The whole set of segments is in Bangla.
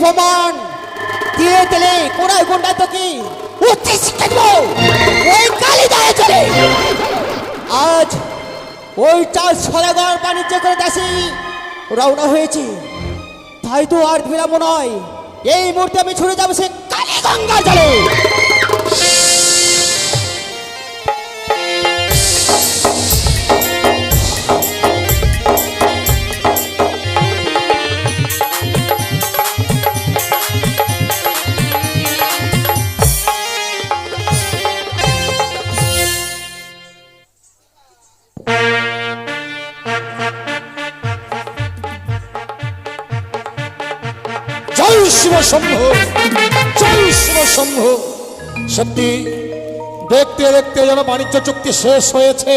অপমান দিয়ে দিলে কোনায় কোনটায় তো কি উচ্চ শিক্ষা দিব ওই কালী দায়ে চলে। আজ ওই চাল সদাগর বাণিজ্য করে দেশে রওনা হয়েছি, তাই তো আর বিরাম নয়, এই মুহূর্তে আমি ছুটে যাবো সে কালী গঙ্গা জলে। জয় শিব শম্ভু, জয় শিব শম্ভু। সত্যি দেখতে দেখতে যেন বাণিজ্য চুক্তি শেষ হয়েছে।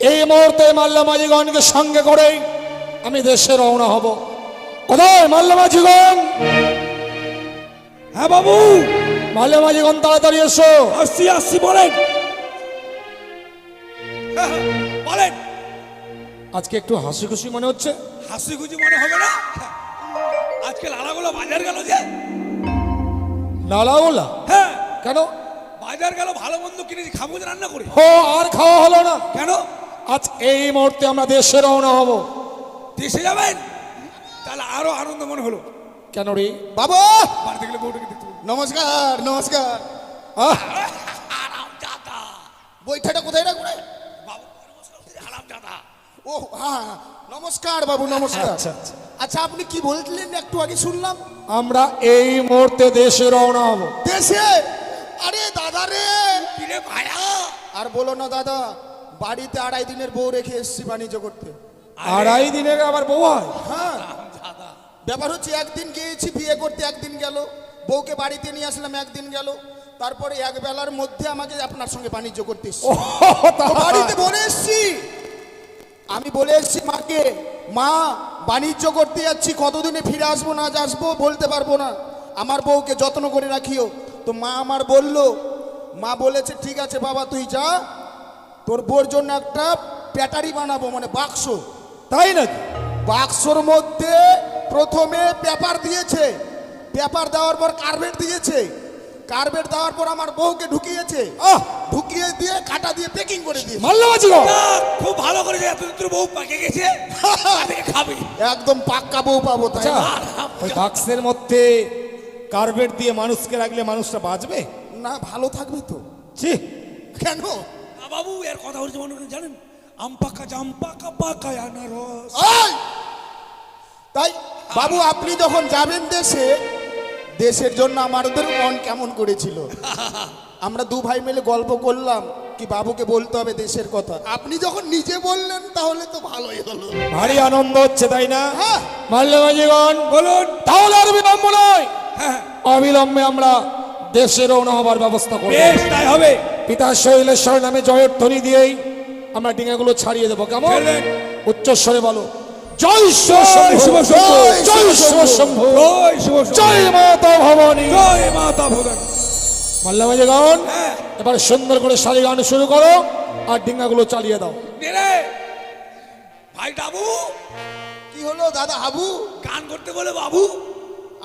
এই মুহূর্তে মাল্যমাঝিগণকে সঙ্গে করে আমি দেশে রওনা হব। কোথায় মাল্যমাঝিগণ? হ্যাঁ বাবু, মাল্যমাঝিগণ তাড়াতাড়ি এসো। আসছি আসছি, বলেন বলেন। আজকে একটু হাসি খুশি মনে হচ্ছে। হাসি খুশি মনে হবে না? আজকে লালাগুলো বাজার গেল যে। নালাওলা? হ্যাঁ, কেন? বাজার গেল, ভালো মন্দ কিনেছি, খাবো যে রান্না করে। ও, আর খাওয়া হলো না কেন? আজ এই মুহূর্তে আমরা দেশে রওনা হব। দেশে যাবেন? তাহলে আরো আনন্দ মনে হলো। কেন রে বাবু বাড়িতে গেলে বউটাকে দেখতে পাবো। নমস্কার নমস্কার। আরাম দাদা, বইটাটা কোথায় রাখবো রে? বাবু আরাম দাদা। ও হ্যাঁ, নমস্কার বাবু নমস্কার। আচ্ছা, আচ্ছা। আচ্ছা আপনি কি বলছিলেন একটু আগে শুনলাম? আমরা এই মুহূর্তে দেশে রওনা হব। দেশে? আরে দাদা রে, কিরে ভাইয়া, আর বলো না দাদা, বাড়িতে 2.5 দিনের বউ রেখে এসেছি বাণিজ্য করতে। 2.5 দিনের আবার বউ হয়? হ্যাঁ, আরাম দাদা। ব্যাপার হচ্ছে একদিন গিয়েছি বিয়ে করতে, একদিন গেল, বউকে বাড়িতে নিয়ে আসলাম, একদিন গেল, তারপরে এক বেলার মধ্যে আমাকে আপনার সঙ্গে বাণিজ্য করতে এসেছি। তো বাড়িতে বলে এসেছি, আমি বলে এসেছি মাকে, মা বাণিজ্য করতে যাচ্ছি, কতদিনে ফিরে আসবো না আসবো বলতে পারবো না, আমার বউকে যত্ন করে রাখিও। তো মা আমার বললো, মা বলেছে ঠিক আছে বাবা তুই যা, তোর বউর জন্য একটা ব্যাটারি বানাবো, মানে বাক্স। তাই নাকি? বাক্সর মধ্যে প্রথমে পেপার দিয়েছে, পেপার দেওয়ার পর কার্বেট দিয়েছে, কার্বেট দেওয়ার পর আমার বউকে ঢুকিয়েছে, ঢুকিয়ে দিয়ে কাটা দিয়ে প্যাকিং করে দিয়েছে। মাল্যমাঝিগণ খুব ভালো করেছে, এতদিন তোর বউ পাকে গেছে, আজকে খাবি। একদম পাক্কা বউ পাবো তাই আচ্ছা, না? ওই বাক্সের মধ্যে কার্বেট দিয়ে মানুষকে রাখলে মানুষটা বাঁচবে? না ভালো থাকবে তো। ছি, কেন? বাবু এর কথা হচ্ছে মনে করেন জানেন, আম পাকা জাম পাকা পাকা আনারস। এই! তাই বাবু আপনি যখন যাবেন দেশে, দেশের জন্য আমাদের মন কেমন করেছিল, আমরা দু ভাই মিলে গল্প করলাম কি বাবুকে বলতে হবে দেশের কথা, আপনি যখন নিজে বললেন তাহলে তো ভালোই হলো। ভারী আনন্দ হচ্ছে তাই না? হ্যাঁ। মাল্যমাঝিগণ বলুন। তাহলে আর বিলম্ব নয়, হ্যাঁ, অবিলম্বে আমরা দেশে রওনা হবার ব্যবস্থা করব। বেশ তাই হবে। পিতা শৈলেশ্বর নামে জয়ের ধ্বনি দিয়েই আমরা ডিঙাগুলো ছাড়িয়ে দেবো। কেমন? চলেন। উচ্চস্বরে বলো, জয় শিব জয় শম্ভু, শিব শম্ভু, জয় শিব শম্ভু, জয় শিব শম্ভু, জয় মাতা ভবানী। জয় মাতা ভবানী। মাল্যমাঝিগণ হ্যাঁ, এবার সুন্দর করে শাড়ি গান শুরু করো আর ডিঙাগুলো চালিয়ে দাও। নে রে ভাই ডাবু, কি হলো দাদা হাবু? গান করতে বলে বাবু।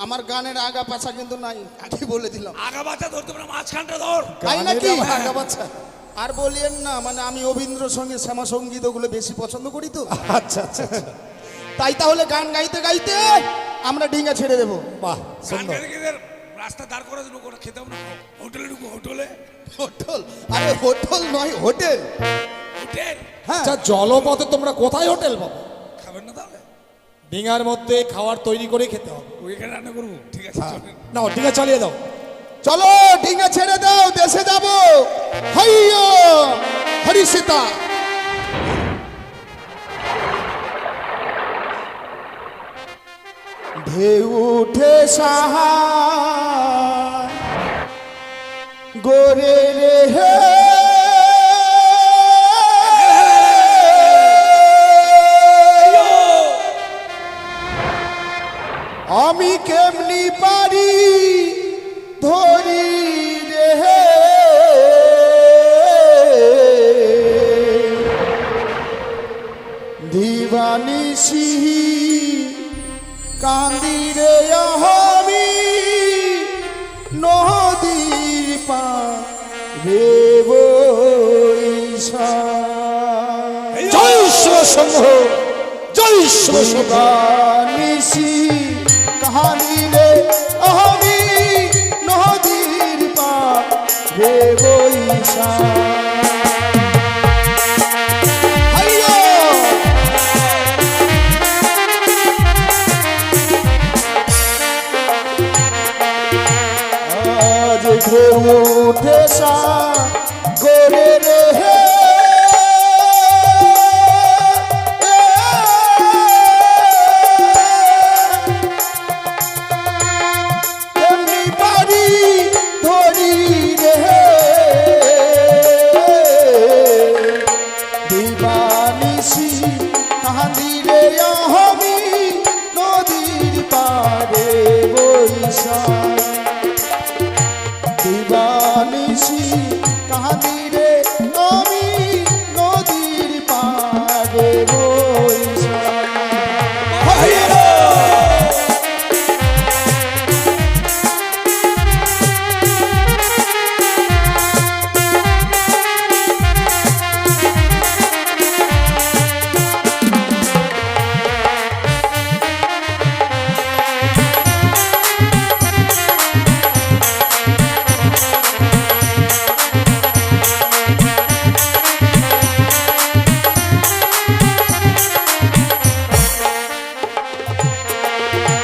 আমার গানের আগা পাছা কিন্তু নাই, আগে বলে দিলাম। আগা বাচ্চা ধরতে পারে, মাঝখানটা ধর। তাই নাকি? গানের আগা পাছা আর বলিয়েন না, মানে আমি রবীন্দ্রসঙ্গীত শ্যামা সঙ্গীত ওগুলো বেশি পছন্দ করি তো। আচ্ছা আচ্ছা আচ্ছা। তাই তাহলে গান গাইতে গাইতে আমরা ডিঙা ছেড়ে দেবো। বাহ, গান সুন্দর। গাইতে গাইতে রাস্তা দাঁড় করে দেবো, কোনো খেতে হবে না, হোটেলে ঢুকবো, হোটেলে। হোটেল? আরে হোটেল নয়, হোটেল। হোটেল হ্যাঁ আচ্ছা, জলপথে তোমরা কোথায় হোটেল পাবো? খাবেন না তাহলে? ডিঙার মধ্যে খাবার তৈরি করে খেতে হবে। ওইখানে রান্না করবো, ঠিক আছে চলেন। নাও ডিঙা চালিয়ে দাও। চলো ডিঙা ছেড়ে দাও, দেশে যাবো। হাইয়া হরি সীতা। ঢেউ উঠে সাহা গোরে রে হে, আমি কেমনি পারি ধরি রে হে, দিবানিশি কান্দি রে আহার দেব ঈশান। জয় শিব শম্ভ, জয় শিব শম্ভ। নিশি কাহানি রে আমি নদীর পার দেব ঈশান। হাইয়া! আজ ঢেউ উঠে সাগরে রে হে, এমনি বাড়ি ধরি রে হে, দিবানিশি কান্দি রে আমি নদীর পারে বৈশাখ। দিবানিশি কাহানি রে আমি নদীর পারে বৈশাখ।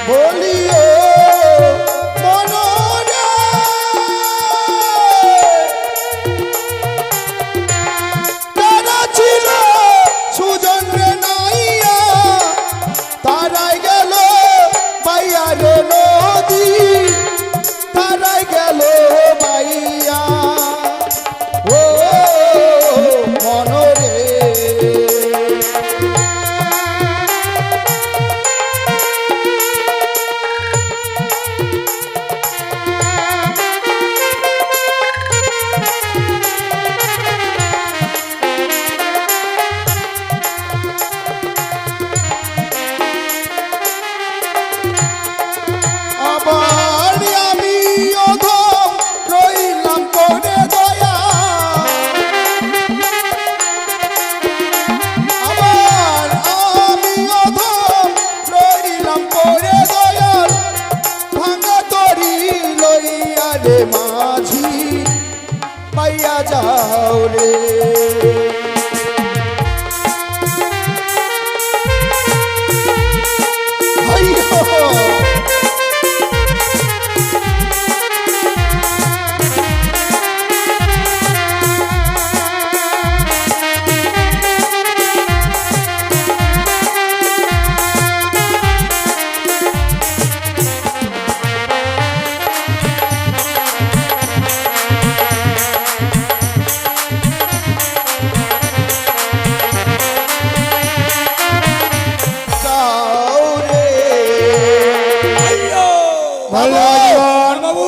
বলিও মনোরে তারা ছিল সুজন রে নাইয়া, তারাই গেল বাইয়া রে নদী, তারাই গেল বাইয়া ও মনোরে। আবার আমি অধম রইলাম করে দয়া, আবার আমি অধম রইলাম করে দয়াল, ভাঙা তরি লইয়া রে মাঝি পাইয়া যাও রে। হাইয়ো! যাও রে। বাবু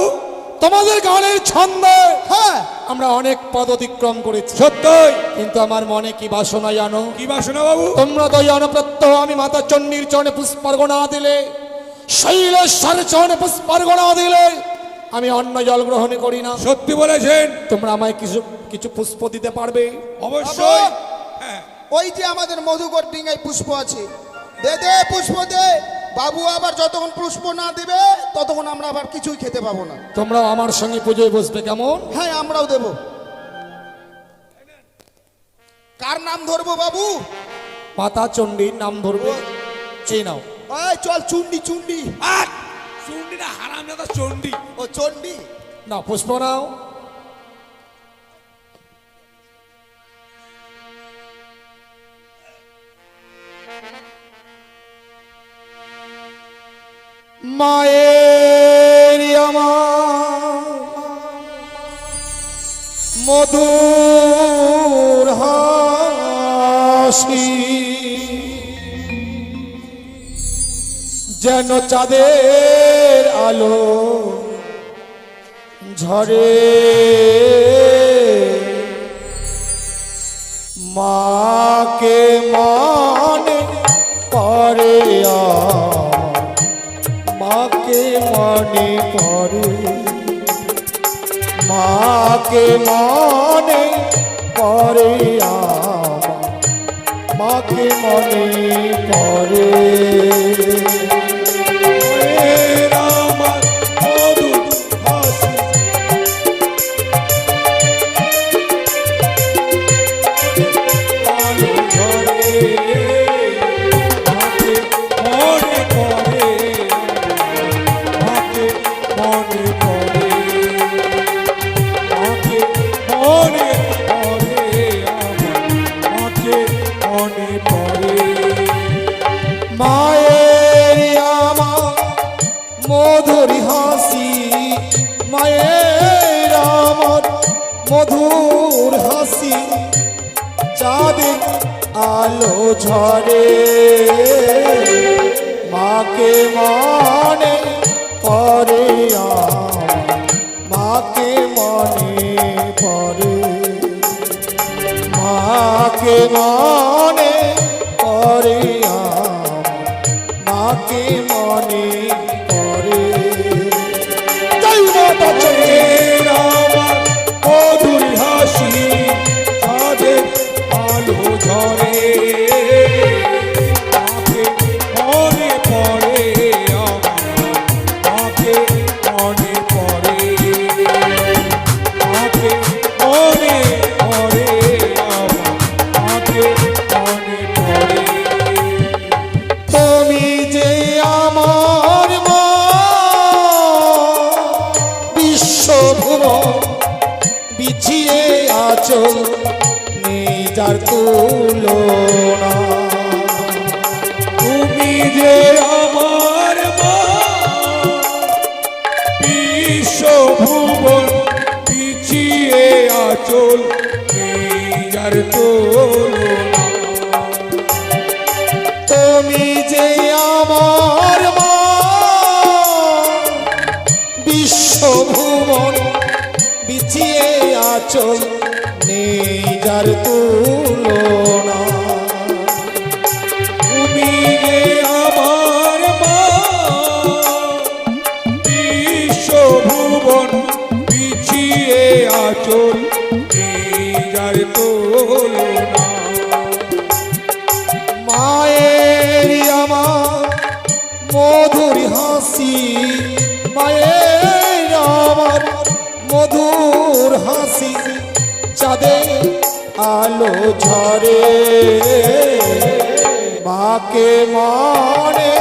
তোমাদের গানের ছন্দে হ্যাঁ, আমরা অনেক পদ অতিক্রম করেছি, সত্যই কিন্তু আমার মনে কি বাসনা জানো? কি বাসনা বাবু? তোমরা তো জানো প্রত্যহ আমি মাতা চণ্ডীর চরণে পুষ্পার্ঘনা দিলে, শৈলেশ্বর চরণে পুষ্পার্ঘনা দিলে আমি অন্ন জল গ্রহণ করি না। সত্যি বলেছেন। তোমরা আমায় কিছু কিছু পুষ্প দিতে পারবে? অবশ্যই। হ্যাঁ, ওই যে আমাদের মধুকর ডিঙ্গায় পুষ্প আছে, দে দে পুষ্প দে। বাবু আবার যতক্ষণ পুষ্প না দিবে ততক্ষণ আমরা আবার কিছুই খেতে পাবো না। তোমরাও আমার সঙ্গে পুজোয় বসবে কেমন? হ্যাঁ, আমরাও দেব। কার নাম ধরবো বাবু? মাতা চণ্ডীর নাম ধরবে। চেয়ে নাও। এই চল, চুন্ডি চুন্ডি। আর চণ্ডী না, হারামজাদা চণ্ডী। ও চন্ডী। না, পুষ্প নাও। মায়ের আমার মধুর হাসি যেন চাঁদের আলো ঝরে, মাকে মনে পড়ে, মাকে মনে পড়ে, মাকে মনে পরে আমার, মাকে মনে পরে। মায়ের আমার মধুর হাসি, আলো ঝরে, মাকে মনে পড়ে, মাকে মনে পড়ে, মাকে মনে পড়ে আমার, মাকে মনে পড়ে। মায়ের আমার মধুর হাসি, মায়ের আমার মধুর হাসি, চাঁদের আলো ঝরে, মাকে মনে পরে আমার, মাকে মনে পরে, মাকে মনে পরে আমার, মাকে মনে পরে। জয় মাতা চণ্ডী। মায়ের আমার মধুর হাসি, চাঁদের আলো ঝরে, মাকে মনে পড়ে আমার, মাকে মনে পড়ে, মাকে মনে পড়ে আমার, মাকে মনে পড়ে। তুমি যে আমার মা, বিশ্বভুবন বিছিয়ে আচল, নেই যার তুলনা। তুমি যে আমার মা, বিশ্বভুবন পিছিয়ে আচল, নেই যার তুলনা। তুমি যে আমার মা, বিশ্বভুবন বিছিয়ে আচল, নেই যার তুলনা। তুমি যে আমার মা, বিশ্বভুবন পিছিয়ে আচল, নেই যার তুলনা। মায়ের আমার মধুর হাসি, মায়ের আমার মধুর হাসি, চাঁদের আলো ঝরে, মাকে মনে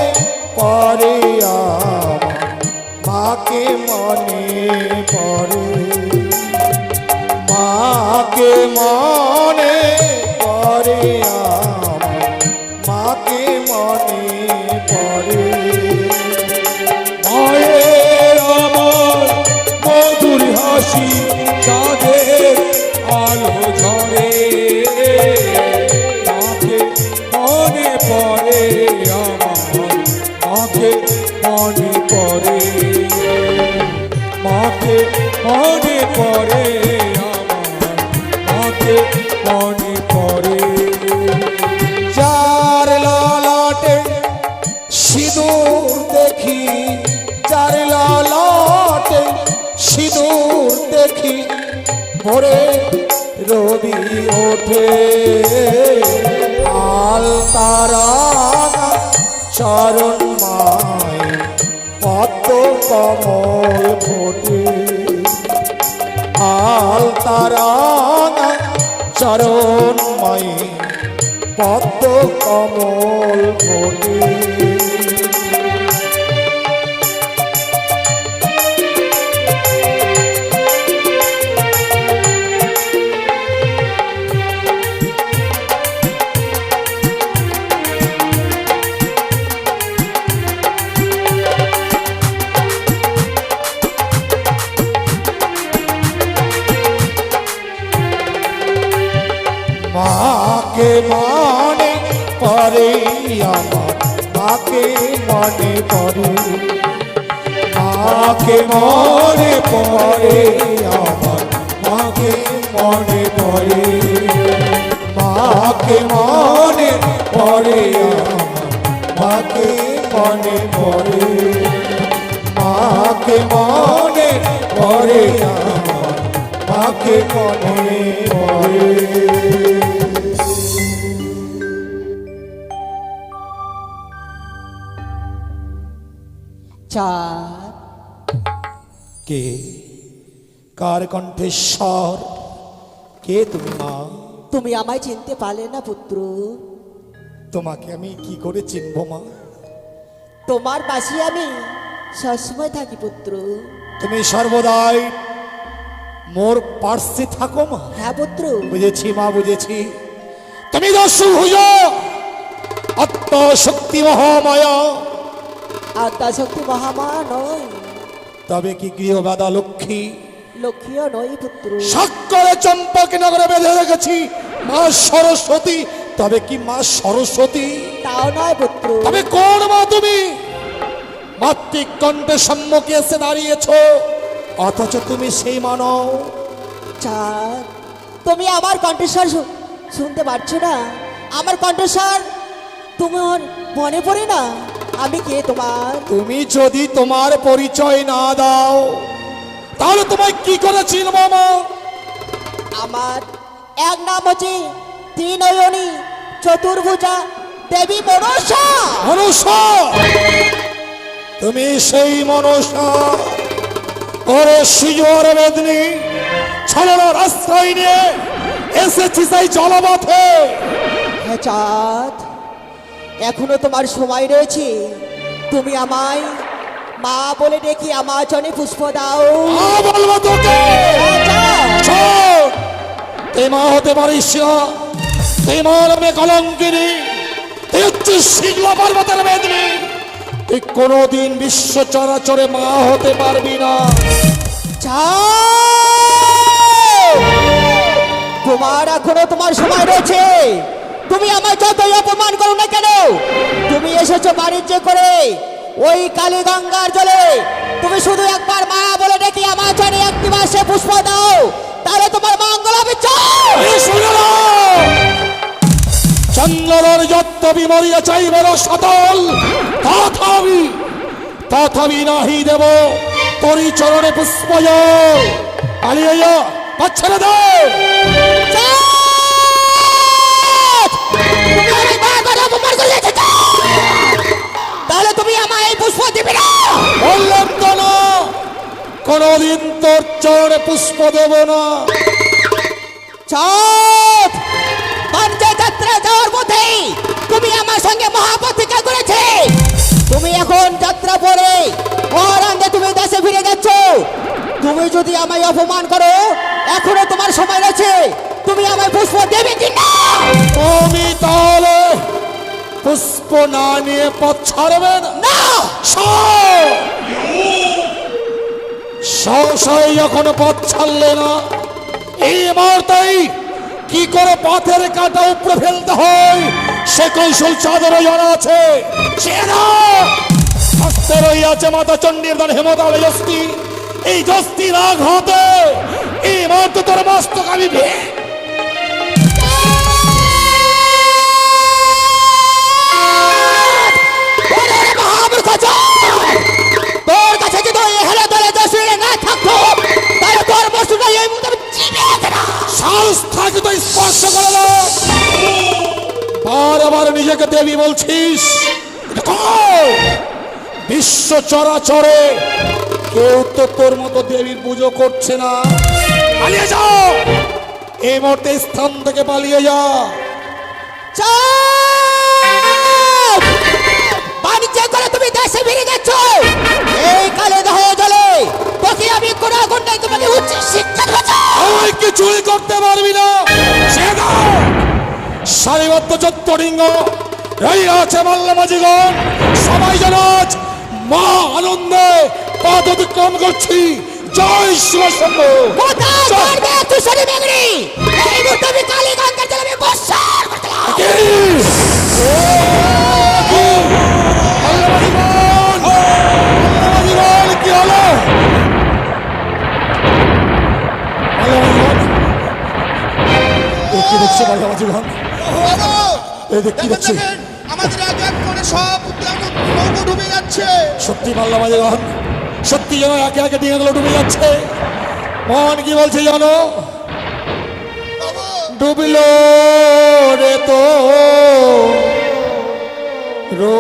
পরে আমার, মাকে মনে পরে, মাকে মনে পরে আমার, মাকে মনে পরে। মায়ের আমার মধুর হাসি, চাঁদের আলো ঝরে, মাকে মনে পড়ে আমার, মাকে মনে পড়ে, মাকে মনে পড়ে আমার, মাকে মনে পড়ে। যার ললাটে সিঁদুর দেখি, যার ললাটে সিঁদুর দেখি, ভোরে রবি ওঠে, আল তারা চরণ মায় পদ্ম কমল ফোটে, আল তারা চরণ মায় পদ্ম কমল ফোটে। মাকে মনে পরে আমার, মাকে মনে পরে, মাকে মনে পরে আমার, মাকে মনে পরে, মাকে মনে পরে আমার, মাকে মনে পরে, মাকে মনে পরে আমার, তাকে মনে পড়ে। চাঁদ, কে, কার কণ্ঠেশ্বর, কে তুমি মা? তুমি আমায় চিনতে পারলে না পুত্র? তোমাকে আমি কি করে চিনব মা? তোমার পাশে আমি সবসময় থাকি পুত্র। তুমি সর্বদাই মোর পার্শ্বে থাকো মা। হ্যাঁ পুত্র। বুঝেছি মা, বুঝেছি। তুমি দস্যুভুজ, আত্মশক্তি মহামায়া। আত্মা শক্তি মহামায়া নয়, তবে কি গৃহবাদা লক্ষ্মী? লক্ষ্মীও নয় পুত্র। সাক্ষরে চম্পাকে নগরে বেঁধে রেখেছি মা সরস্বতী। তবে কি মা সরস্বতী? তাও নয় পুত্র। তবে কোন মা তুমি? মাতৃক কণ্ঠের সম্মুখে এসে দাঁড়িয়েছ, অথচ তুমি সেই মানব। চাঁদ, তুমি আমার কণ্ঠস্বর শুনতে পারছো না? আমার কণ্ঠস্বর তোমার মনে পড়ে না আমি কে তোমার? তুমি যদি তোমার পরিচয় না দাও তাহলে তোমায় কি করে চিনব মা? আমার এক নাম হচ্ছে ত্রিনয়নী চতুর্ভুজা দেবী মনসা। মনসা, তুমি সেই মনসা? ওরে শিজুয়ার বেদনি ছলনার আশ্রয় নিয়ে এসেছি সেই জলপথে। হ্যাঁ চাঁদ, এখনো তোমার সময় রয়েছে। তুমি আমায় মা বলে ডেকে আমার জনে পুষ্প দাও। মা বলবো তোকে? হ্যাঁ, চাঁদ। শোন, তুই মা হতে পারিস না। তুই মা নামে কলঙ্কিনী, তুই হচ্ছিস শিগলা পর্বতের বেদনি। তুই কোনোদিন বিশ্ব চরাচরে মা হতে পারবি না। চাঁদ, তোমার এখনো তোমার সময় রয়েছে। তুমি আমায় যতই অপমান করো না কেন, তুমি এসেছো বাণিজ্য করে ওই কালী গঙ্গার জলে। তুমি শুধু একবার মা বলে ডেকে আমার জনে একটি মাসে পুষ্প দাও, তাহলে তোমার মঙ্গল হবে। চল এই শুনে নাও, চন্দ্রের যত্ত বিমরিয়া চাইবে সতল, তথাপি নাহি দেব তোরি চরণে পুষ্প জল। পালিয়ে যা, পাচ্ছেনা দাও। চাঁদ! তুমি আমায় বারবার অপমান করে যাচ্ছ, চাঁদ! তাহলে তুমি আমায় এই পুষ্প দিবে না? বললাম তো না, কোনদিন তোর চরণে পুষ্প দেব না। চাঁদ! পাঞ্চে যাত্রা যাওয়ার পথে তুমি আমার সঙ্গে মহাপ্রতিজ্ঞা করেছে। তুমি এখন যাত্রা পরে অরাঙ্গে তুমি দেশে ফিরে যাচ্ছ। তুমি যদি আমায় অপমান করো, এখনো তোমার সময় রয়েছে। তুমি আমায় পুষ্প দেবে কি না? তুমি তাহলে পুষ্প না নিয়ে পথ ছাড়বে না? না! সহসাই যখন পথ ছাড়লে না, এই মুহূর্তেই কি করে পথের কাঁটা উপরে ফেলতে হয় সে কৌশল চাঁদের জানা আছে। সে না হস্তে রইয়াছে মাতা চণ্ডীর দান হেমতাল যস্তি। এই যস্তির আঘাতে এই মুহূর্তে তোর মস্তক আমি মহামূর্খ চাঁদ! তোর কাছে যদি ওই হেলে দলে দশে না থাকতো, তাহলে তোর বস্তুটা এই মুহূর্তে আমি চিবিয়ে খেতাম। সাহস থাকে তো স্পর্শ করে না। বারবার নিজেকে দেবী বলছিস, বিশ্ব চরাচরে কেউ তো তোর মতো দেবীর পুজো করছে না। পালিয়ে যাও, এই মুহূর্তে স্থান থেকে পালিয়ে যা। চাঁদ! বাণিজ্য করে তুমি দেশে ফিরে যাচ্ছ। এই কালে দহ জলে তোকে আমি কোন ঘন্টায় তোমাকে উচ্চ শিক্ষা দেব। তুই কিছুই করতে পারবি না। সে দাও সারিবদ্ধ চত্বরিঙ্গ রইয়াছে মাল্যমাজিগণ, সবাই যেন আজ মা আনন্দে পথ অতিক্রম করছি। জয় শিব শম্ভু। কোথায় করবে তুষারি মেঘরি? এই মুহূর্তে আমি কালী গঙ্গার জলে আমি বর্ষণ করতে লাগলাম। কি? মাল্যমাজিগণ, কি হলো? কি দেখছি মাল্যমাজিগণ? এই দেখ কি দেখছি? আমাদের এক এক করে সব নৌকো ডুবে যাচ্ছে। সত্যি মাল্যমাজিগণ, সত্যি যেন একে একে ডিঙাগুলো ডুবে যাচ্ছে। মন কি বলছে জানো? বাবু ডুবল রে তো রো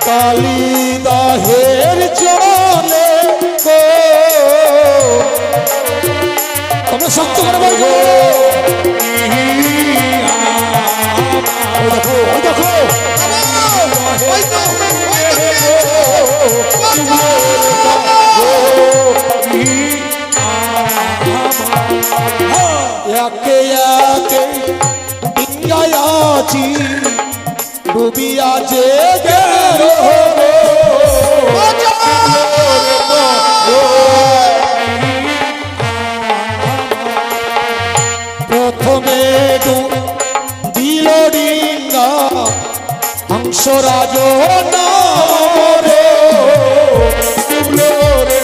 কালিদাহের চলে গো, তোমরা শক্ত করে বলছো। ওই দেখো, ওই দেখো, একে একে ডিঙ্গায় আছি ডুবিয়া যে গেল প্রথমে দিল ডিঙ্গা হংসরাজ নামরে ডুবলো রে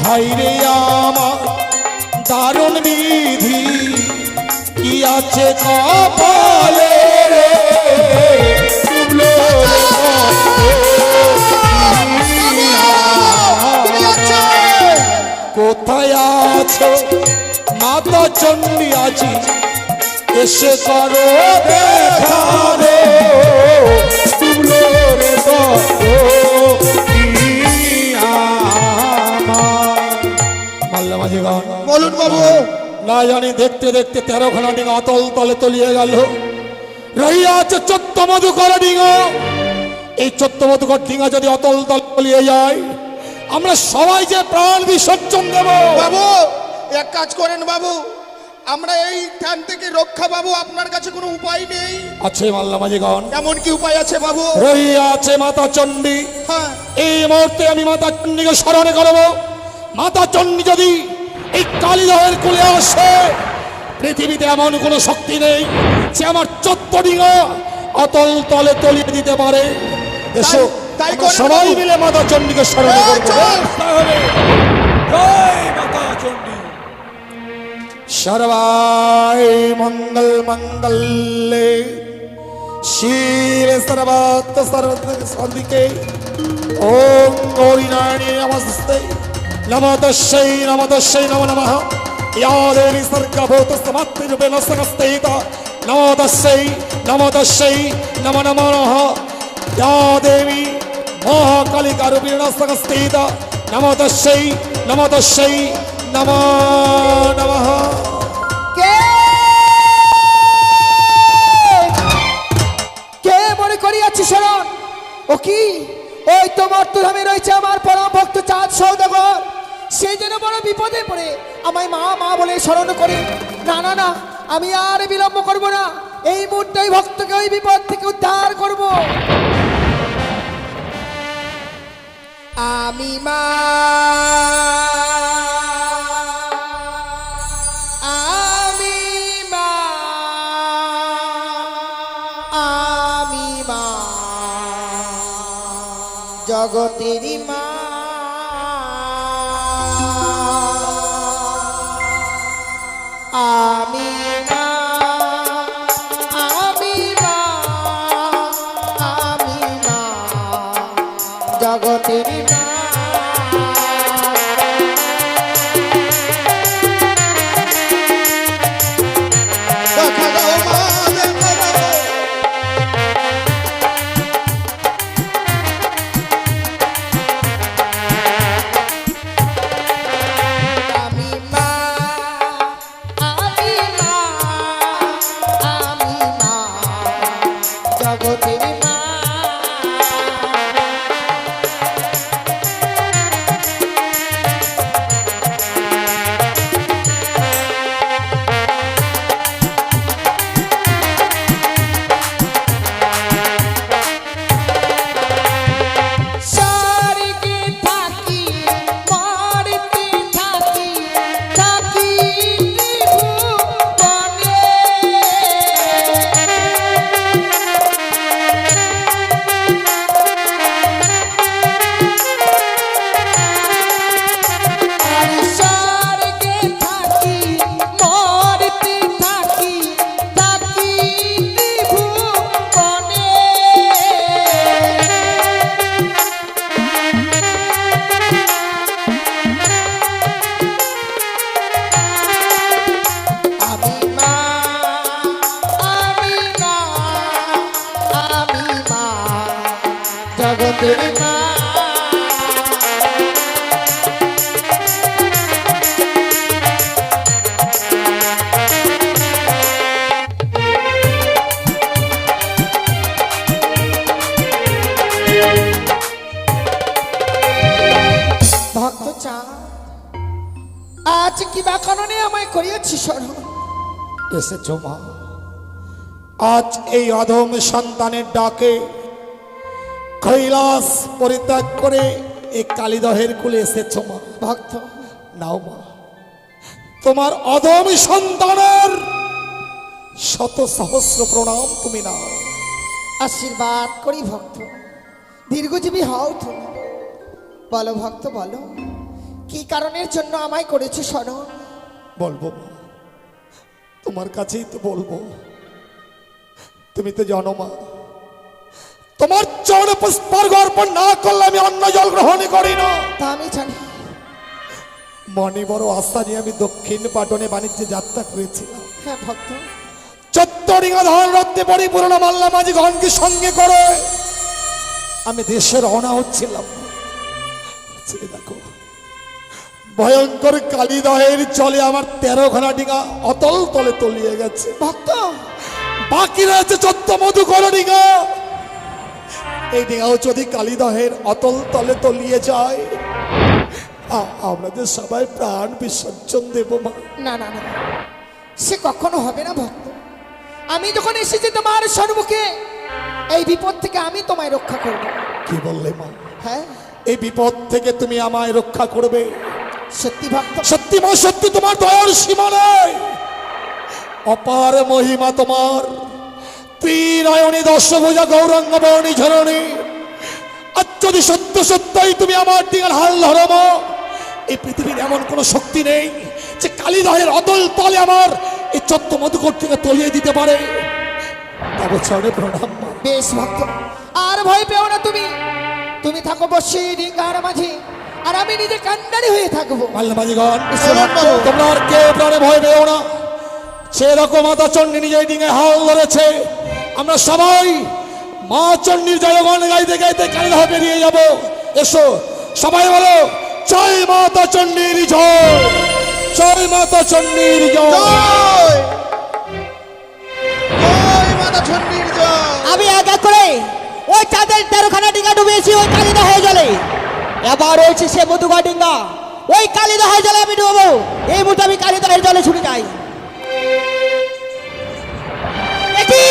হাইরে আমার দারুণ বিধি কি আছে কপালে রে ডুবলো কোথায় আছো মাতা চণ্ডী আছি এসে করো দেখা রে ডুবলো রে মাল্লা মাঝি গান। বলুন বাবু। না জানি দেখতে দেখতে 13খানা ডিঙা অতল তলে তলিয়ে গেল। রহিয়া আছে 14 মধুকর ডিঙা। এই 14 মধুকর ডিঙা যদি অতল তলে তলিয়ে যায় আমরা সবাই যে প্রাণ বিসর্জন দেব। বাবু এক কাজ করেন বাবু, আমরা এই ঠান থেকে রক্ষা পাবো, আপনার কাছে কোনো উপায় নেই? আছে মাল্লা মাঝিগণ। এমন কি উপায় আছে বাবু? রহিয়া আছে মাতা চণ্ডী। হ্যাঁ এই মুহূর্তে আমি মাতা চণ্ডীকে স্মরণ করব। মাতা চণ্ডী যদি এই কালিদাহের কোলে আসে, পৃথিবীতে এমন কোনো শক্তি নেই যে আমার 14 ডিঙা অতল তলে তলিয়ে দিতে পারে। এসো তাই আমরা করেন সবাই বাবু। মিলে মাতা চণ্ডীকে স্মরণ এই করব। চল। তাহলে জয় মাতা চণ্ডী। सर्वाय मंगल मंगल्ये शिवे सर्वात् सर्वसाधिके ओम गौरी नारायणी नमस्ते नमो तस्यै नमो नमः या देवी सर्गभूतस्तमात्रिरूपेण संस्थिता नमो तस्यै नमो नमः या देवी महाकालिकारूपेण संस्थिता नमो तस्यै नमो नमः। কে মনে করিয়াছি শরণ? ও কি? ওই তো মর্তধামে রয়েছে আমার পরম ভক্ত চাঁদ সৌদাগর। সেই যেন বড় বিপদে পড়ে আমায় মা মা বলে স্মরণ করে। না না না, আমি আর বিলম্ব করব না। এই মুহূর্তে ওই ভক্তকে ওই বিপদ থেকে উদ্ধার করব। আমি মা জগতেরই মা। আমি মা, আমি মা, আমি মা, জগতেরই মা। দেখা দাও মা, দেখা দাও। আমি মা, আমি মা, আমি মা, জগতের মা। স্বর্গে থাকি, মর্তে থাকি, থাকি ত্রিভুবনে। তোর মা ভক্ত চাঁদ, আজ কি বা কারণে আমায় করিয়েছি স্মরণ? এসেছো মা, আজ এই অধম সন্তানের ডাকে কৈলাস পরিত্যাগ করে এই কালীদহের কুলে এসেছো মা। ভক্ত, নাও মা, তোমার অধম সন্তানের শত সহস্র প্রণাম তুমি নাও। আশীর্বাদ করি ভক্ত, দীর্ঘজীবী হও তুমি। বলো ভক্ত, বলো কি কারণের জন্য আমায় করেছো স্মরণ? বলবো মা, তোমার কাছেই তো বলবো। তুমি তো জানো মা, তোমার চরণে পুষ্পার্ঘ অর্পণ না করলে আমি অন্ন জল গ্রহণ করি না। তা আমি জানি। মনে বড় আস্থা নিয়ে আমি দক্ষিণ পাটনে বাণিজ্যে যাত্রা করেছিলাম। হ্যাঁ ভক্ত, চত্বরিঙা ধান রত্নে পরিপূর্ণ মাল্লা মাঝি গণকে সঙ্গে করে আমি দেশে রওনা হচ্ছিলাম। ছেড়ে দেখো, ভয়ঙ্কর কালীদহের চলে আমার 13খানা ডিঙা অতল তলে তলিয়ে গেছে। ভক্ত বাকি রয়েছে 14 মধুকর ডিঙা। এই ডিঙাও যদি কালীদহের অতল তলে তলিয়ে যায়, আমরা যে সবাই প্রাণ বিসর্জন দেব মা। না না না, সে কখনো হবে না ভক্ত। আমি যখন এসেছি তোমার সম্মুখে, এই বিপদ থেকে আমি তোমায় রক্ষা করব। কি বললে মা? হ্যাঁ এই বিপদ থেকে তুমি আমায় রক্ষা করবে? সত্যি ভক্ত, সত্যি মা, সত্যি তোমার দয়ার সীমা নেই। অপার মহিমা তোমার, ত্রিনয়নী দশভুজা গৌরাঙ্গ বর্ণী ঝরণী। আর যদি সত্য সত্যই তুমি আমার ডিঙার হাল ধরো মা, এই পৃথিবীর এমন কোনো শক্তি নেই যে কালীদহের অতল তলে আমার এই 14 মধুকর থেকে তলিয়ে দিতে পারে। তব চরণে প্রণাম মা। বেশ ভক্ত, আর ভয় পেও না তুমি। তুমি থাকো বসে ডিঙ্গার মাঝে, আর আমি নিজে কান্ডারি হয়ে থাকবো। মাল্যমাজিগণ, তোমরা আর কেউ প্রাণে ভয় পেও না। সেরকম মাতা চণ্ডী নিজেই ডিঙে হাল ধরেছে। আমরা সবাই মা চণ্ডীর জয়গান গাইতে গাইতে কালীদহ পেরিয়ে যাব। এসো সবাই বলো, জয় মাতা চণ্ডীর জয়, জয় মাতা চণ্ডীর জয়। আমি এক এক করে ওই চাঁদের 13খানা ডিঙ্গা ডুবিয়েছি ওই কালীদহের জলে। এবার রয়েছে সে মধুকর ডিঙ্গা, ওই কালীদহের জলে আমি ডুববো। এই মুহূর্তে আমি কালীদহের জলে ছুটে যাই। একি!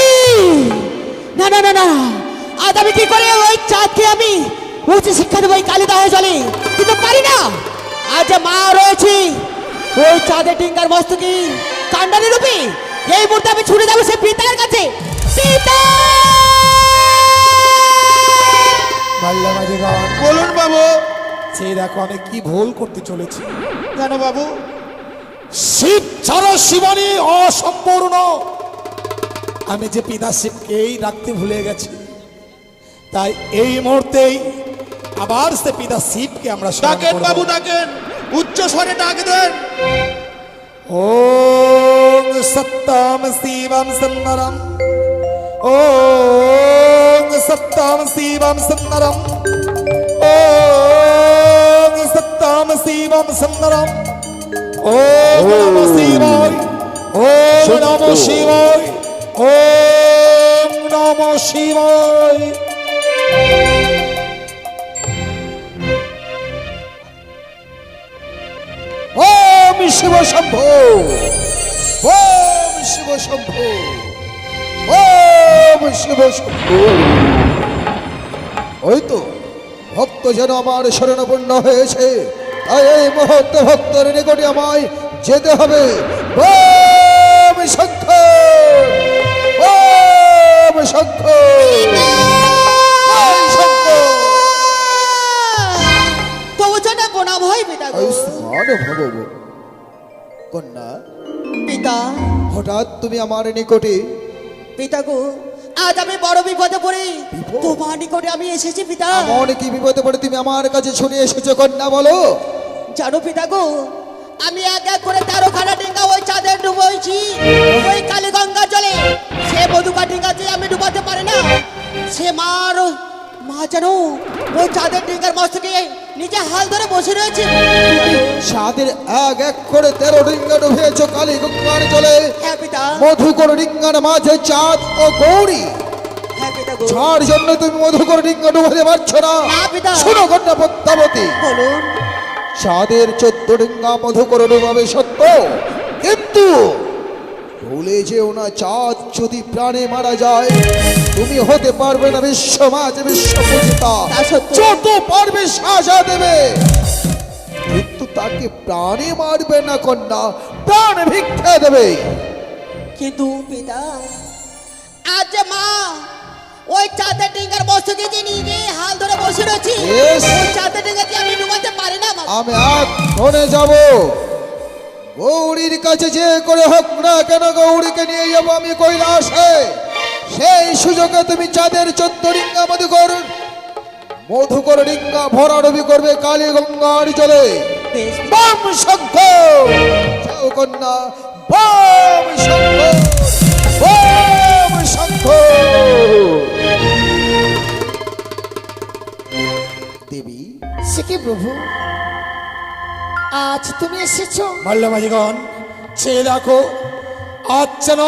না না না না, আজ আমি কি করে ওই চাঁদকে আমি উচ্চ শিক্ষা দেবো এই কালীদহের জলে? কিন্তু পারি না। আজ যে মা রয়েছে, ওই চাঁদের ডিঙ্গার বস্তু কি কান্ডারি রূপী। এই মুহূর্তে আমি ছুটে যাবো সে পিতার কাছে। পিতা! মাল্যমাজিগণ, বলুন বাবু। সেই দেখো আমি কি ভুল করতে চলেছি। জানো বাবু, শিব ছাড়া শিবানী অসম্পূর্ণ। আমি যে পিতা শিবকেই রাখতে ভুলে গেছি, তাই এই মুহূর্তেই আবার সে পিতা শিবকে আমরা স্মরণ ডাকেন করব। বাবু, ডাকেন, উচ্চ স্বরে ডাক দেন। ওম সত্তাম শিবম সুন্দরম, ওম সত্তাম শিবম সুন্দরম, ওম সত্তাম শিবম সুন্দরম, ওম নমঃ শিবায়, ওম নমঃ শিবায়, ওম নমঃ শিবায়। ওম শিব শম্ভো, ওম শিব শম্ভো, ওম শিব শম্ভো। ওই তো ভক্ত যেন আমার শরণাপন্ন হয়েছে, তাই এই মুহূর্তে ভক্তের নিকটে আমায় যেতে হবে। ওম শঙ্খ, ওম শঙ্খ, ওম শঙ্খ। তবু জন্য প্রণাম হয় পিতা গো। আয়ুষ্মান ভব। কন্যা, পিতা, হঠাৎ তুমি আমার নিকটে? পিতা গো, আজ আমি বড় বিপদে পড়ি, বিপদ? তোমার নিকটে আমি এসেছি পিতা। এমন কি বিপদে পড়ে তুমি আমার কাছে ছুটে এসেছো কন্যা, বলো? জানো পিতা গো, আমি এক এক করে 13খানা ডিঙ্গা ওই চাঁদের ডুবইছি ওই কালী গঙ্গার জলে। সে মধুকর ডিঙ্গাতে আমি ডুবাতে পারি না। সে মা জানো ওই চাঁদের ডিঙ্গার মস্তকে নিজে হাল ধরে বসে রয়েছে। সাদের এক এক করে 13 ডিঙ্গা ডুবেছ কালী গঙ্গার জলে। হ্যাঁ পিতা, মধুকর ডিঙ্গার মাঝে চাঁদ ও গৌরী। হ্যাঁ পিতা গো। যার জন্য তুমি মধুকর ডিঙ্গা ডুবাতে পারছো না। না পিতা। শোনো কন্যা পদ্মাবতী, বলুন। চাঁদের 14 ডিঙ্গা মধুকর ডুবাবে সত্য, কিন্তু ভুলে যেও না চাঁদ যদি প্রাণে মারা যায় তুমি হতে পারবে না বিশ্বমাজ বিশ্বপূজিতা। তা সত্য। যত পারবে সাজা দেবে, কিন্তু তাকে প্রাণে মারবে না কন্যা, প্রাণ ভিক্ষা দেবে। কিন্তু পিতা, আজ যে মা ওই চাঁদের ডিঙ্গার মস্তকে যে নিজে হাল ধরে বসে রয়েছে, Yes. ওই চাঁদের ডিঙ্গাকে আমি ডুবাতে পারি না মা। আমি এক্ষণে যাব গৌরীর কাছে, যে করে হোক না কেন গৌরীকে নিয়ে যাব আমি কৈলাসে। সেই সুযোগে তুমি চাঁদের 14 ডিঙ্গা মধুকর ডিঙ্গা ভরাডুবি করবে কালী গঙ্গার জলে। বেশ। বাম শঙ্খ যাও কন্যা, বাম শঙ্খ, বাম শঙ্খ। দেবী, সে কি প্রভু, আজ তুমি এসেছো? মাল্যমাজিগণ, চেয়ে দেখো, আজ যেন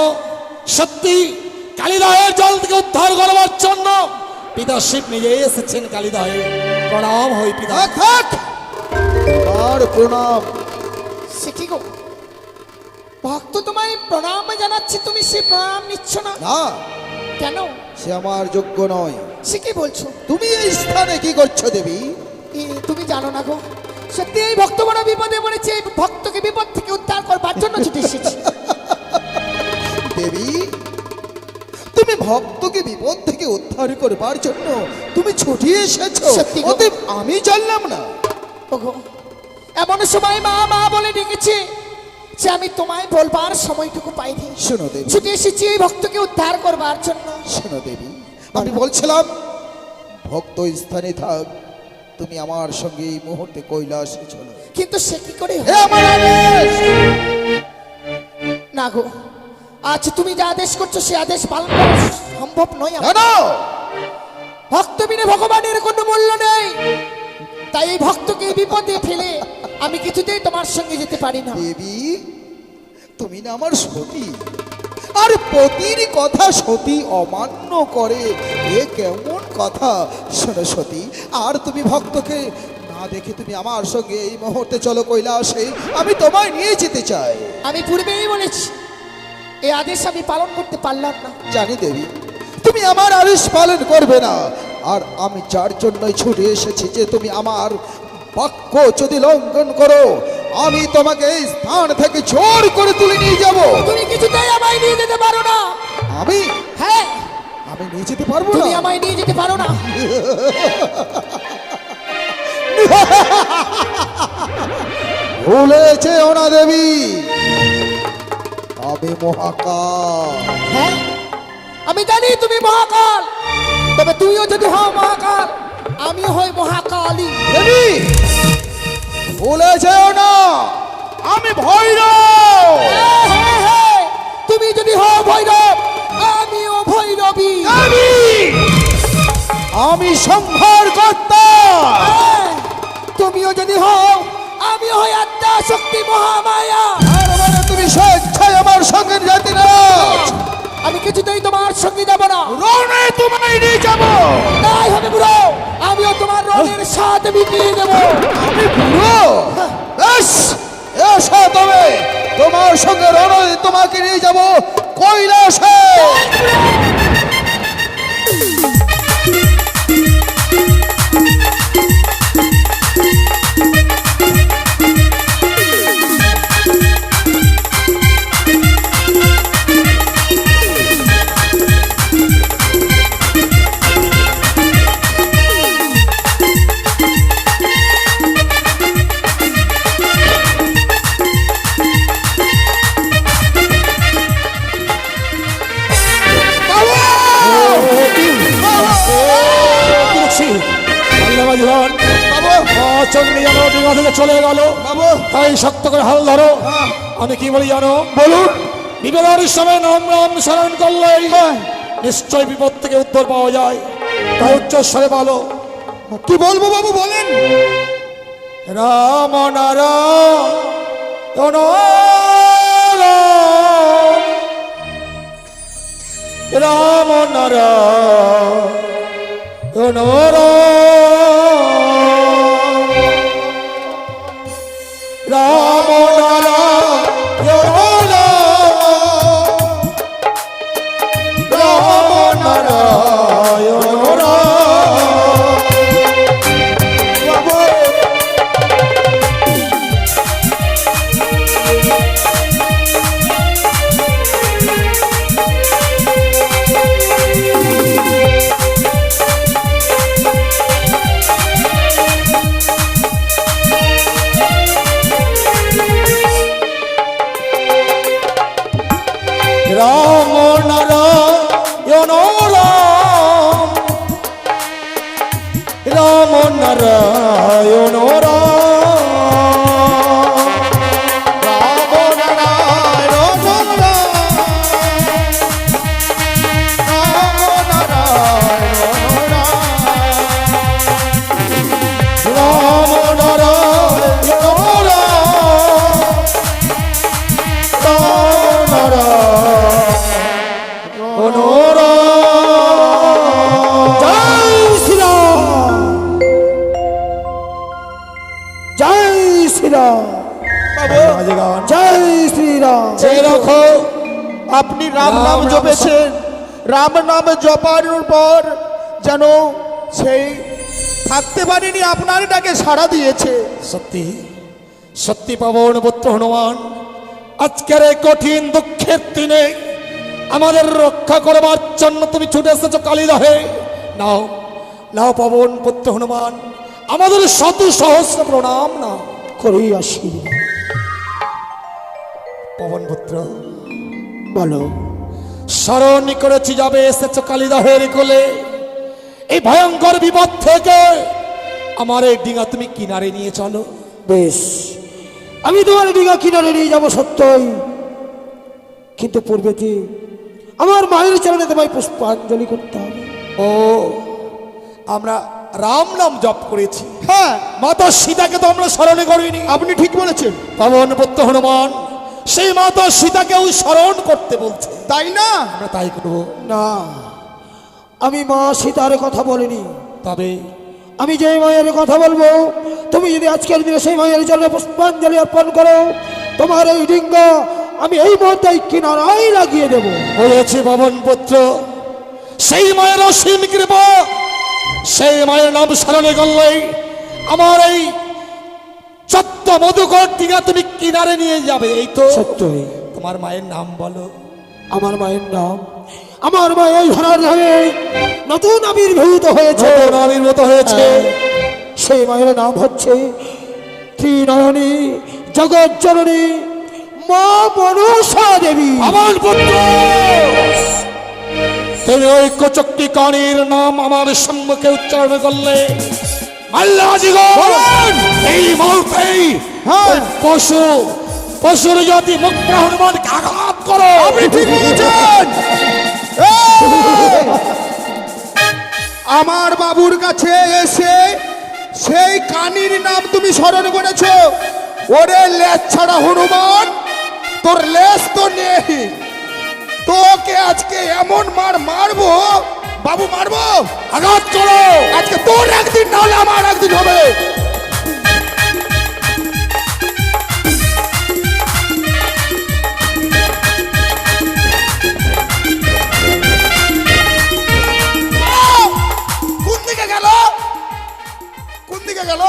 সত্যি কালিদাহের জল থেকে উদ্ধার করবার জন্য পিতা শিব নিজে এসেছেন কালিদাহে। প্রণাম হই পিতা। থাক থাক, আর প্রণাম। সে কি গো, ভক্ত তোমায় প্রণাম জানাচ্ছে, তুমি সে প্রণাম নিচ্ছ না না, কেন? সে আমার যোগ্য নয়। সে কি বলছো? তুমি এই স্থানে কি করছো দেবী? তুমি জানো না গো, সত্যি এই ভক্ত বড় বিপদে পড়েছে, এই ভক্তকে বিপদ থেকে উদ্ধার করবার জন্য ছুটে এসেছি। দেবী, তুমি ভক্তকে বিপদ থেকে উদ্ধার করবার জন্য তুমি ছুটে এসেছো, সত্যি গো। অতএব আমি জানলাম না। ওগো, এমন সময় মা মা বলে ডেকেছে যে আমি তোমায় বলবার সময়টুকু পাইনি। শোনো দেবী, ছুটে এসেছি এই ভক্তকে উদ্ধার করবার জন্য। শোনো দেবী, আমি বলছিলাম ভক্ত স্থানে থাক, তুমি আমার সঙ্গে এই মুহূর্তে কৈলাসে চলো। কিন্তু সে কি করে হে আমার আদেশ! না গো, আজ তুমি যে আদেশ করছো সে আদেশ পালন করা সম্ভব নয় আমার। কেন? ভক্ত বিনে ভগবানের কোনো মূল্য নেই, তাই এই ভক্তকে এই বিপদে ফেলে আমি কিছুতেই তোমার সঙ্গে যেতে পারি না। দেবী, তুমি না আমার সতী, আর পতির কথা সতী অমান্য করে, এ কেমন কথা? শোনো সতী, আর তুমি ভক্তকে না দেখে তুমি আমার সঙ্গে এই মুহূর্তে চলো কৈলাসে, আমি তোমায় নিয়ে যেতে চাই। আমি পূর্বেই বলেছি এই আদেশ আমি পালন করতে পারলাম না। জানি দেবী, তুমি আমার আদেশ পালন করবে না, আর আমি যার জন্যই ছুটে এসেছি যে তুমি আমার বাক্য যদি লঙ্ঘন করো আমি তোমাকে এই স্থান থেকে জোর করে তুলে নিয়ে যাব। তুমি কিছুতেই আমায় নিয়ে যেতে পারো না। আমি হ্যাঁ, আমি নিয়ে যেতে পারবো তুমি না। আমায় নিয়ে যেতে পারো না। ভুলেছে ওনা দেবী, আমি মহাকাল। হ্যাঁ, আমি জানি তুমি মহাকাল, তবে তুইও যদি হও মহাকাল আমিও হই মহাকালী। দেবী, ভুলেছে না, আমি ভৈরব। হ্যাঁ, হ্যাঁ, হ্যাঁ, তুমি যদি হও ভৈরব আমিও ভৈরবী। আমি সংহার কর্তা। হ্যাঁ, তুমিও যদি হও আমিও হই আত্মা শক্তি মহামায়া। আর মানে তুমি স্বেচ্ছায় আমার সঙ্গে যেতে না। আমি কিছুতেই তোমার সঙ্গে যাব না। রণে তোমায় নিয়ে যাব। তাই হবে বুড়ো, আমিও তোমার রঙের সাথে মিটিয়ে দেব। আমি বুড়ো? বেশ, এসো তবে তোমার সঙ্গে রণে তোমাকে নিয়ে যাব কৈলাসে। চন্ডী যেন ডিঙা থেকে চলে গেল, বাবু, তাই শক্ত করে হাল ধরো। আমি কি বলি জানো? বলুন। বিপদের সময় নাম রাম স্মরণ করলে নিশ্চয় বিপদ থেকে উত্তর পাওয়া যায়, তাই উচ্চস্বরে বলো কি বলবো বাবু বলেন? রাম নারায়ণ রাম নারায়ণ রাম নারায়ণ রাম নারায়ণ রাম নারায়ণ রাম রাম নারায়ণ জয় শ্রীরাম। আপনি রাম নাম রাম নাম জপেছেন, রাম নাম জপানোর পর যেন সেই থাকতে পারেনি, আপনার ডাকে সাড়া দিয়েছে। সত্যি সত্যি পাবন পুত্র হনুমান, আজকের এই কঠিন দুঃখের দিনে আমাদের রক্ষা করবার জন্য তুমি ছুটে এসেছো কালিদাহে। নাও নাও পাবন পুত্র হনুমান, আমাদের শত সহস্র প্রণাম না করি আসি। পবন পুত্র বলো। স্মরণ করেছি যাবে এসেছো কালিদাহের কোলে, এই ভয়ঙ্কর বিপদ থেকে আমার এই ডিঙা তুমি কিনারে নিয়ে চলো। বেশ, আমি তোমার ডিঙা কিনারে নিয়ে যাবো সত্যই, কিন্তু পূর্বেতে আমার মায়ের চরণে তোমায় পুষ্পাঞ্জলি করতে হবে। ও, আমরা রাম নাম জপ করেছি, হ্যাঁ, মাতা সীতাকে তো আমরা স্মরণে করিনি। আপনি ঠিক বলেছেন। পবন পুত্র হনুমান সেই মাতা সীতাকেও স্মরণ করতে বলছে, তাই না? আমরা তাই করবো। না, আমি মা সীতার কথা বলিনি, তবে আমি যে মায়ের কথা বলবো, তুমি যদি আজকের দিনে সেই মায়ের চরণে পুষ্পাঞ্জলি অর্পণ করো, তোমার এই ডিঙ্গা আমি এই মুহূর্তে কিনারায় লাগিয়ে দেবো। বলেছি পবন পুত্র, সেই মায়ের অসীম কৃপা, সেই মায়ের নাম স্মরণে করলেই আমার এই চত্ব মধুকর টিকা তুমি কিনারে নিয়ে যাবে। এই তো সত্যই। তোমার মায়ের নাম বলো। আমার মায়ের নাম, আমার মা এই ধরার ধামে নতুন আবির্ভূত হয়েছে, নতুন আবির্ভূত হয়েছে। সেই মায়ের নাম হচ্ছে ত্রিনয়নী জগৎ জননী মা মনসা দেবী। আমার পুত্র, তুমি ঐক্য চক্রী কাণীর নাম আমার সম্মুখে উচ্চারণ করলে এই মুহূর্তেই পশু পশুর যদি মুখ হনুমানকে আঘাত করো। আপনি ঠিক বলেছেন। আমার বাবুর কাছে এসে সেই কানির নাম তুমি স্মরণ করেছো। ওরে লেজ ছাড়া হনুমান, তোর লেজ তো নেই, তোকে আজকে এমন মারবো বাবু, মারবো, আঘাত করো। আজকে তোর একদিন না হলে আমার একদিন হবে। কোন দিকে গেল, কোন দিকে গেল?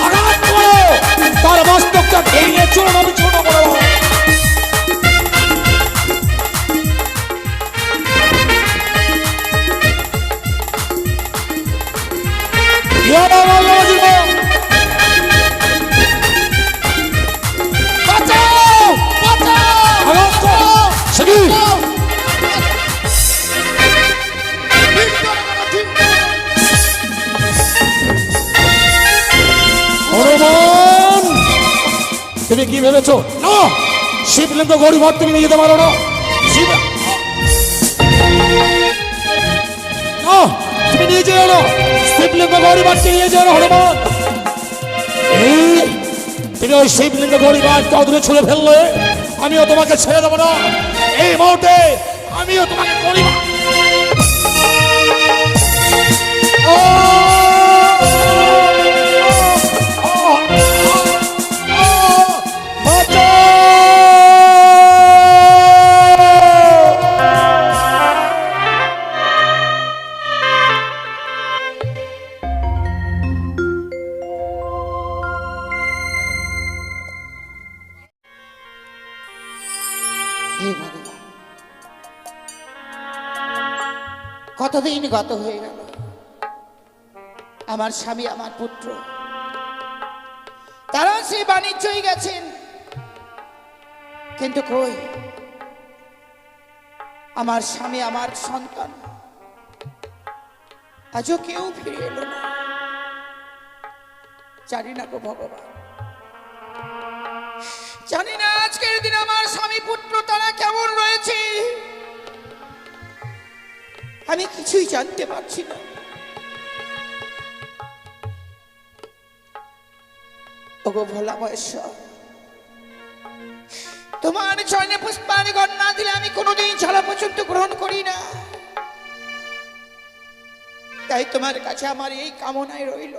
আঘাত করো, তার মস্তকটা ভেঙে চূর্ণ বিচূর্ণ করো। তুমি কি ভেবেছো? না, শিবলিঙ্গ গৌরীবর তুমি নিয়ে যেতে পারো না। শিব না, তুমি নিয়ে যেও না, শিবলিঙ্গ গৌরীবরকে নিয়ে যেও না হনুমান। তুমি ওই শিবলিঙ্গ গৌরীবরকে অদূরে ছুঁড়ে ফেললে আমিও তোমাকে ছেড়ে দেবো না। এই মুহূর্তে আমিও তোমাকে গৌরীবর হে ভগবান, কতদিন গত হয়ে গেল, আমার স্বামী আমার পুত্র তারা সেই বাণিজ্যই গেছেন, কিন্তু কই আমার স্বামী আমার সন্তান আজও কেউ ফিরে এলো না। জানি না গো ভগবান, জানি না আজকের দিন আমার স্বামী পুত্র তারা কেমন রয়েছে, আমি কিছুই জানতে পারছি না। ওগো ভোলা মহেশ্বর, তোমার চরণে পুষ্পার্ঘ্য না দিলে আমি কোনোদিন ছাড়া পর্যন্ত গ্রহণ করি না। তাই তোমার কাছে আমার এই কামনায় রইল,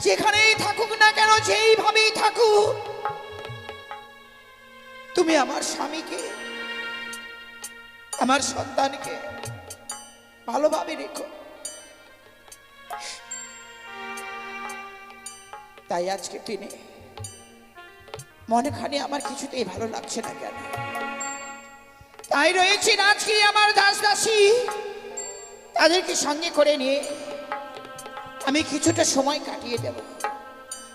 যেখানেই থাকুক না কেন, যেইভাবেই থাকুক, তুমি আমার স্বামীকে আমার সন্তানকে ভালোভাবে রেখো। তাই আজকে দিনে মনেখানে আমার কিছুতেই ভালো লাগছে না কেন, তাই রয়েছে আজকে আমার দাস দাসী, তাদেরকে সঙ্গে করে নিয়ে আমি কিছুটা সময় কাটিয়ে দেব।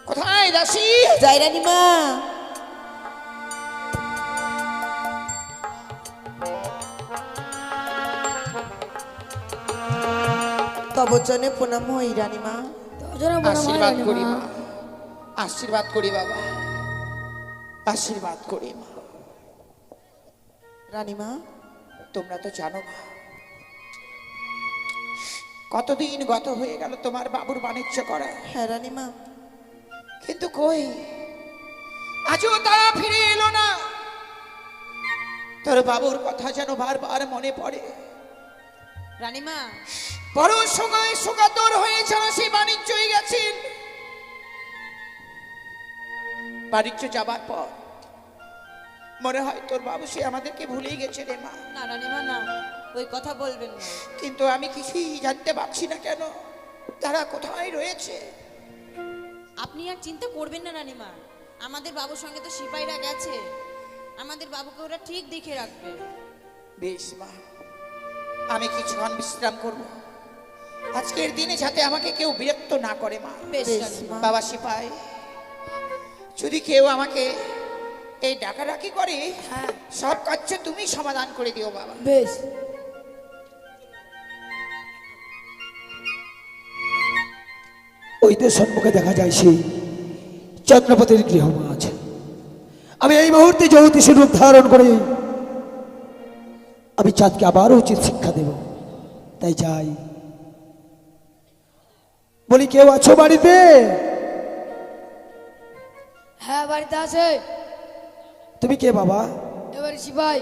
কোথায় দাসী? যাই রানীমা। তব জনে প্রণাম হই রানীমা। আশীর্বাদ করি মা, আশীর্বাদ করি বাবা, আশীর্বাদ করি মা। রানীমা, তোমরা তো জানো মা, কতদিন গত হয়ে গেল তোমার বাবুর বাণিজ্য করা, হ্যাঁ রানীমা। কিন্তু কই আজও তারা ফিরে এলো না। তোর বাবুর কথা যেন বারবার মনে পড়ে। রানীমা, বড় সময় সুগাতর হয়ে যেন সেই বাণিজ্যই গেছেন। বাণিজ্য যাবার পর মনে হয় তোর বাবু সে আমাদেরকে ভুলেই গেছে রে মা। না রানীমা না, ওই কথা বলবেন না। কিন্তু আমি কিছুই জানতে পারছি না কেন তারা কোথায় রয়েছে। আপনি আর চিন্তা করবেন না রানীমা, আমাদের বাবুর সঙ্গে তো সিপাহীরা গেছে, আমাদের বাবুকে ওরা ঠিক দেখে রাখবে। বেশ মা, আমি কিছুক্ষণ বিশ্রাম করব, আজকের দিনে যাতে আমাকে কেউ বিরক্ত না করে মা। বেশ রানীমা। বাবা সিপাহী, যদি কেউ আমাকে এই ডাকাডাকি করে, সব কাজ তুমি সমাধান করে দিও বাবা। বেশ। ওই তো সম্মুখে দেখা যায় সেই চন্দ্রপতির গৃহমাঝ। আমি এই মুহূর্তে জ্যোতিষী রূপ ধারণ করে আমি চাঁদকে আবারও উচিত শিক্ষা দেব। তাই যাই। বলি, কেউ আছো বাড়িতে? হ্যাঁ বাড়িতে আছে। তুমি কে বাবা? এবার সিপাই।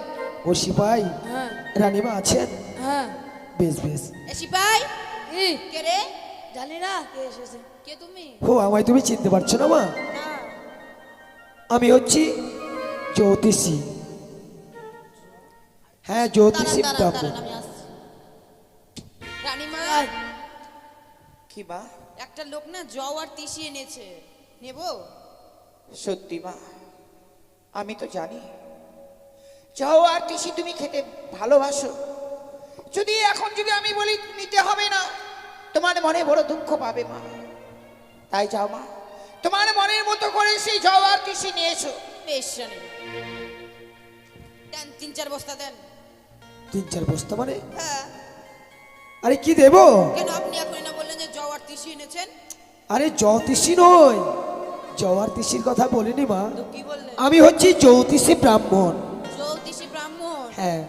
ও সিপাই? হ্যাঁ রানীমা আছেন? হ্যাঁ। বেশ বেশ। এ সিপাই, ই কে রে? জানি না কে এসেছে। কে তুমি? ও, আমায় তুমি চিনতে পারছো না মা? না। আমি হচ্ছি জ্যোতিষী। হ্যাঁ, জ্যোতিষী দাঁড়ান, ব্রাহ্মণ। দাঁড়ান, আমি আসছি। রানীমা, কি মা? একটা লোক না জও আর তিসি এনেছে, নেব? সত্যি মা, আমি তো জানি যাও আর টিসি তুমি খেতে ভালোবাসো। যদি এখন যদি আমি বলি নিতে হবে না, তোমার মনে বড় দুঃখ পাবে মা। তাই যাও মা, তোমার মনের মতো করে সেই যাও আর টিসি নিয়ে এসো। বেশ রানীমা, দেন 3-4 বস্তা দেন। 3-4 বস্তা মানে? হ্যাঁ। আরে কি দেবো? কেন আপনি এখনই না বললেন যে জও আর তিসি এনেছেন? আরে জ্যোতিষী নয়, জওয়ার তিসির কথা বলিনি মা, তো কি বললে? আমি হচ্ছি জ্যোতিষী ব্রাহ্মণ। জ্যোতিষী ব্রাহ্মণ? হ্যাঁ।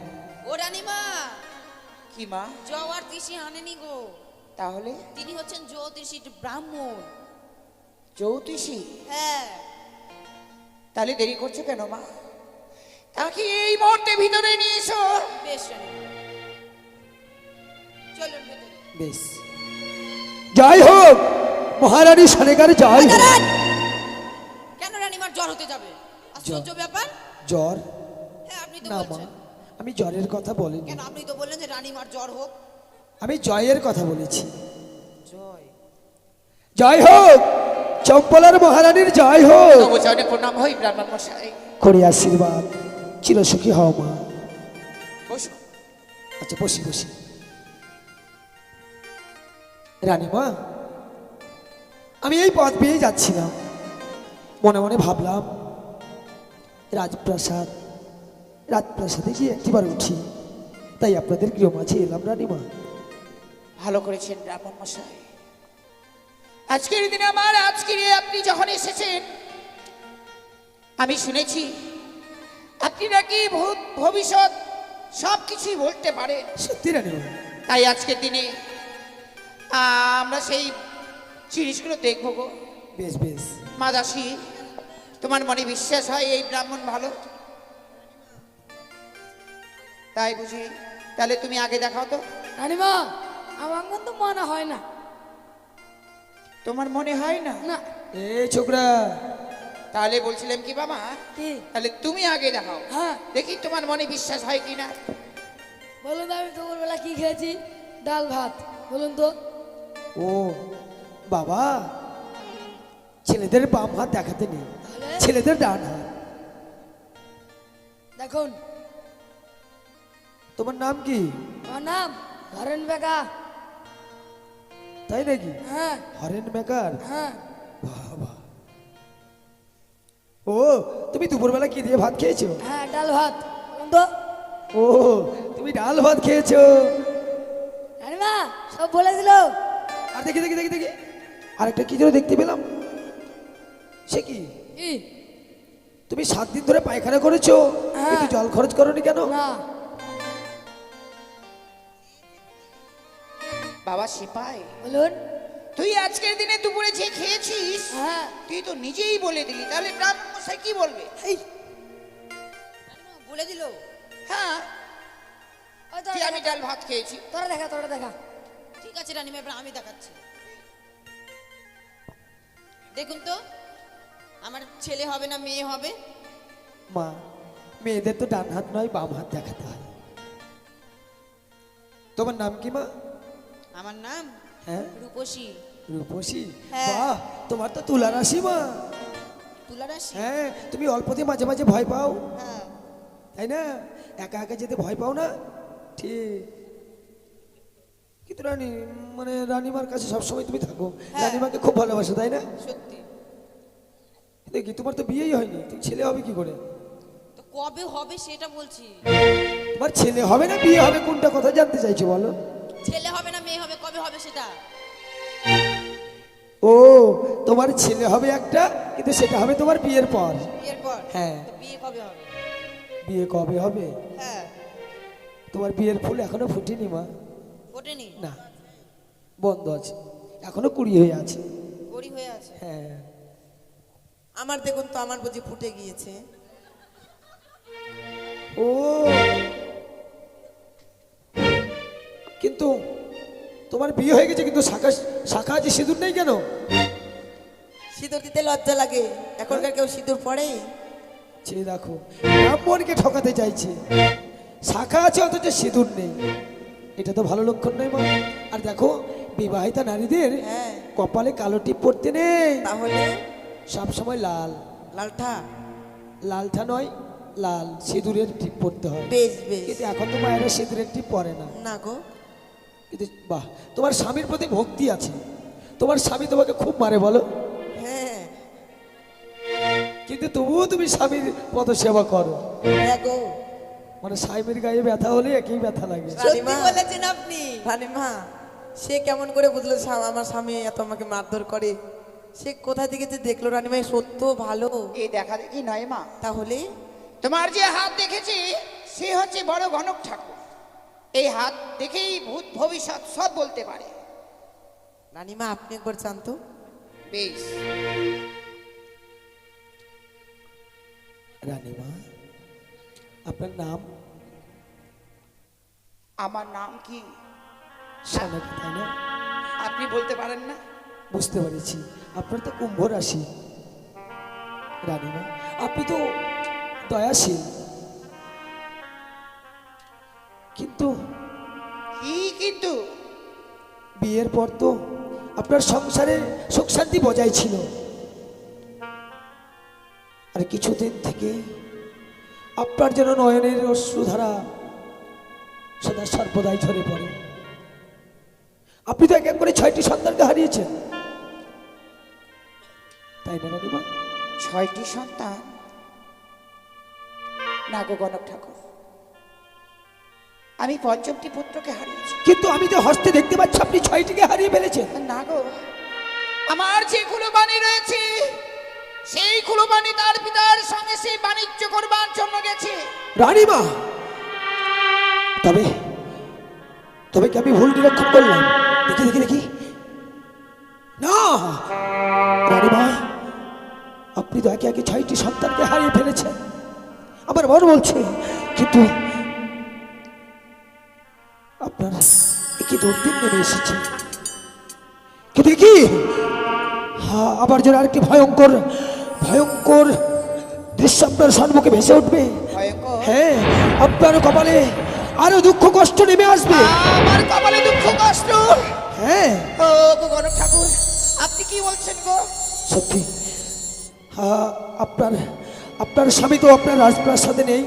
ও রানীমা, কি মা? জওয়ার তিসি আনেনি গো। তাহলে তিনি হচ্ছেন জ্যোতিষী ব্রাহ্মণ। জ্যোতিষী? হ্যাঁ। তাহলে দেরি করছো কেন মা? তাকে এই মুহূর্তে ভিতরে নিয়ে এসো। বেশ রানীমা, চলুন ভেতরে। বেশ, জয় হোক মহারানী সনেকার জয় হোক। কেন রানীমার জ্বর হতে যাবে? আশ্চর্য ব্যাপার। জ্বর? হ্যাঁ, আপনি তো না মা, বলছেন। আমি জ্বরের কথা বলিনি, কেন আপনি তো বললেন যে রানীমার জ্বর হোক। আমি জয়ের কথা বলেছি। জয়। জয় হোক চম্পলার মহারানীর জয় হোক। নবচরণে প্রণাম হই ব্রাহ্মণ মশাই। করি আশীর্বাদ, চিরসুখী হও মা। বসো। আচ্ছা বসি বসি। রানীমা, আমি এই পথ পেয়ে যাচ্ছিলাম, মনে মনে ভাবলাম রাজপ্রাসাদে গিয়ে একটিবার উঠি, তাই আপনাদের গৃহ মাঝে এলাম রানীমা। ভালো করেছেন ব্রাহ্মণ মশাই। আজকের দিনে আজকের আপনি যখন এসেছেন, আমি শুনেছি আপনি নাকি ভূত ভবিষ্যৎ সব কিছুই বলতে পারেন। সত্যি রানীমা? তাই আজকের দিনে আমরা সেই জিনিসগুলো দেখবো গো। বেশ বেশ। মা দাসী, তোমার মনে বিশ্বাস হয় এই ব্রাহ্মণ ভালো? তাই বুঝি? তাহলে তুমি আগে দেখাও তো। রানীমা, আমার কিন্তু মনে হয় না। তোমার মনে হয় না? না। এই ছোকরা, তাহলে বলছিলাম কি বাবা, কি? তাহলে তুমি আগে দেখাও, হ্যাঁ। দেখি তোমার মনে বিশ্বাস হয় কিনা। বলুন তো, আমি দুপুরবেলা কি খেয়েছি? ডাল ভাত। বলুন তো। ও বাবা, ছেলেদের বাম হাত দেখাতে নেই, তাহলে? ছেলেদের ডান হাত। দেখুন, তোমার নাম কি? আমার নাম হরেন বেকা। তাই নাকি? হ্যাঁ হরেন মেকার? হ্যাঁ। বাবা, ও তুমি দুপুরবেলা কি দিয়ে ভাত খেয়েছো? হ্যাঁ, ডাল ভাত। বলুন তো। ও তুমি ডাল ভাত খেয়েছো? রানীমা সব বলে দিল। আর দেখি দেখি দেখি দেখি, আরেকটা কি যেন দেখতে পেলাম। সে কি? কি? তুমি 7 দিন ধরে পায়খানা করেছো, হ্যাঁ। কিন্তু জল খরচ করোনি কেন? না। বাবা সিপাই, বলুন। তুই আজকের দিনে দুপুরে যে খেয়েছিস, হ্যাঁ। তুই তো নিজেই বলে দিলি, তাহলে ব্রাহ্মণ মশাই কি বলবে? এই, রানীমা বলে দিল। হ্যাঁ, ওই যে আমি ডাল ভাত খেয়েছি। তোরা দেখা, তোরা দেখা। ঠিক আছে রানীমা, এবার আমি দেখাচ্ছি। দেখুন তো, আমার ছেলে হবে না মেয়ে হবে? মা, মেয়েদের তো ডান হাত নয় বাম হাত দেখাতে হয়। তোমার নাম কি মা? আমার নাম হ্যাঁ, রূপসী। রূপসী? হ্যাঁ। বাহ, তোমার তো তুলা রাশি মা। তুলা রাশি? হ্যাঁ, তুমি অল্পতে মাঝে মাঝে ভয় পাও, হ্যাঁ। তাই না? একা একা যেতে ভয় পাও না? ঠিক। কিন্তু রানী, মানে রানীমার কাছে সবসময় তুমি থাকো, হ্যাঁ। রানীমাকে খুব ভালোবাসো, তাই না? সত্যি। দেখি তোমার তো বিয়েই হয়নি, তুমি ছেলে হবে কি করে? তো কবে হবে সেটা বলছি। তোমার ছেলে হবে না বিয়ে হবে, কোনটা কথা জানতে চাইছো বলো? ছেলে হবে না মেয়ে হবে, কবে হবে সেটা? ও, তোমার ছেলে হবে একটা, কিন্তু সেটা হবে তোমার বিয়ের পর। বিয়ের পর? হ্যাঁ। তো বিয়ে কবে হবে? বিয়ে কবে হবে? হ্যাঁ। তোমার বিয়ের ফুল এখনো ফুটেনি মা। ওঠেনি? না, বন্ধ আছে, এখনো কুড়ি হয়ে আছে। গড়ি হয়ে আছে? হ্যাঁ। আমার দেখুন তো, আমার বুঝি ফুটে গিয়েছে। ও, কিন্তু তোমার বিয়ে হয়ে গেছে, কিন্তু শাখা শাখা আছে, সিঁদুর নেই কেন? সিঁদুর দিতে লজ্জা লাগে, এখনকার কেউ সিঁদুর পড়ে? সে দেখো, ব্রাহ্মণকে ঠকাতে চাইছে, শাখা আছে অথচ সিঁদুর নেই, এটা তো ভালো লক্ষণ নয় মা। আর দেখো, বিবাহিতা নারীদের হ্যাঁ। কপালে কালো টিপ পড়তে নেই, তাহলে সব সময় লাল। লালটা? লালটা নয়, লাল সিঁদুরের টিপ পড়তে হয়। বেশ বেশ। কিন্তু এখন তো মায়েরা সিঁদুরের টিপ পরে না। না গো। কিন্তু বাহ, তোমার স্বামীর প্রতি ভক্তি আছে, তোমার স্বামী তোমাকে খুব মারে বলো, হ্যাঁ। কিন্তু তবুও তুমি স্বামীর পদ সেবা করো। হ্যাঁ গো। মানে স্বামীর গায়ে ব্যথা হলে একই ব্যথা লাগে। সত্যি বলেছেন আপনি। রানীমা, সে কেমন করে বুঝলো আমার স্বামী এত আমাকে মারধর করে? সে কোথা থেকে যে দেখলো রানীমা সত্য ভালো। এই দেখা দেখি নয় মা, তাহলে তোমার যে হাত দেখেছি সে হচ্ছে বড় গণক ঠাকুর। এই হাত দেখেই ভূত ভবিষ্যৎ সব বলতে পারে। রানীমা আপনি একবার চান তো। বেশ, রানীমা আপনার নাম? আমার নাম কি সানাকি, তাই না? আপনি বলতে পারেন না? বুঝতে পেরেছি, আপনার তো কুম্ভ রাশি। রানীমা আপনি তো দয়াশীল, কিন্তু কি কিন্তু? বিয়ের পর তো আপনার সংসারে সুখ শান্তি বজায় ছিল, আর কিছুদিন থেকে আপনার যেন নয়নের অশ্রুধারা সদা সর্বদাই ঝরে পড়ে। আপনি তো এক এক করে 6টি সন্তানকে হারিয়েছেন, তাই না রানীমা? 6টি সন্তান? না গো গণক ঠাকুর, আমি 5টি পুত্রকে হারিয়েছি। কিন্তু আমি তো হস্তে দেখতে পাচ্ছি আপনি 6টিকে হারিয়ে ফেলেছেন। না গো, আমার যে কুলবাণী রয়েছে সেই কুলবাণী তার পিতার সঙ্গে সেই বাণিজ্য করবার জন্য গেছে। রানীমা, তবে তবে কি আমি ভুল নিরীক্ষণ করলাম? দেখি দেখি দেখি, না রানীমা, আপনি তো একে একে 6টি সন্তানকে হারিয়ে ফেলেছেন, আমার মন বলছে। কিন্তু আপনার কি দুর্দিন নেমে এসেছে, কিন্তু কি আবার যেন আরেকটি ভয়ঙ্কর ভয়ঙ্কর দৃশ্য আপনার সম্মুখে ভেসে উঠবে। ভয়ঙ্কর? হ্যাঁ, আপনার কপালে আরো দুঃখ কষ্ট নেমে আসবে। আমার কপালে দুঃখ কষ্ট? হ্যাঁ, ও গো গণক ঠাকুর, আপনি কি বলছেন গো? সত্যি আপনার আপনার স্বামী তো আপনার রাজপ্রাসাদে নেই,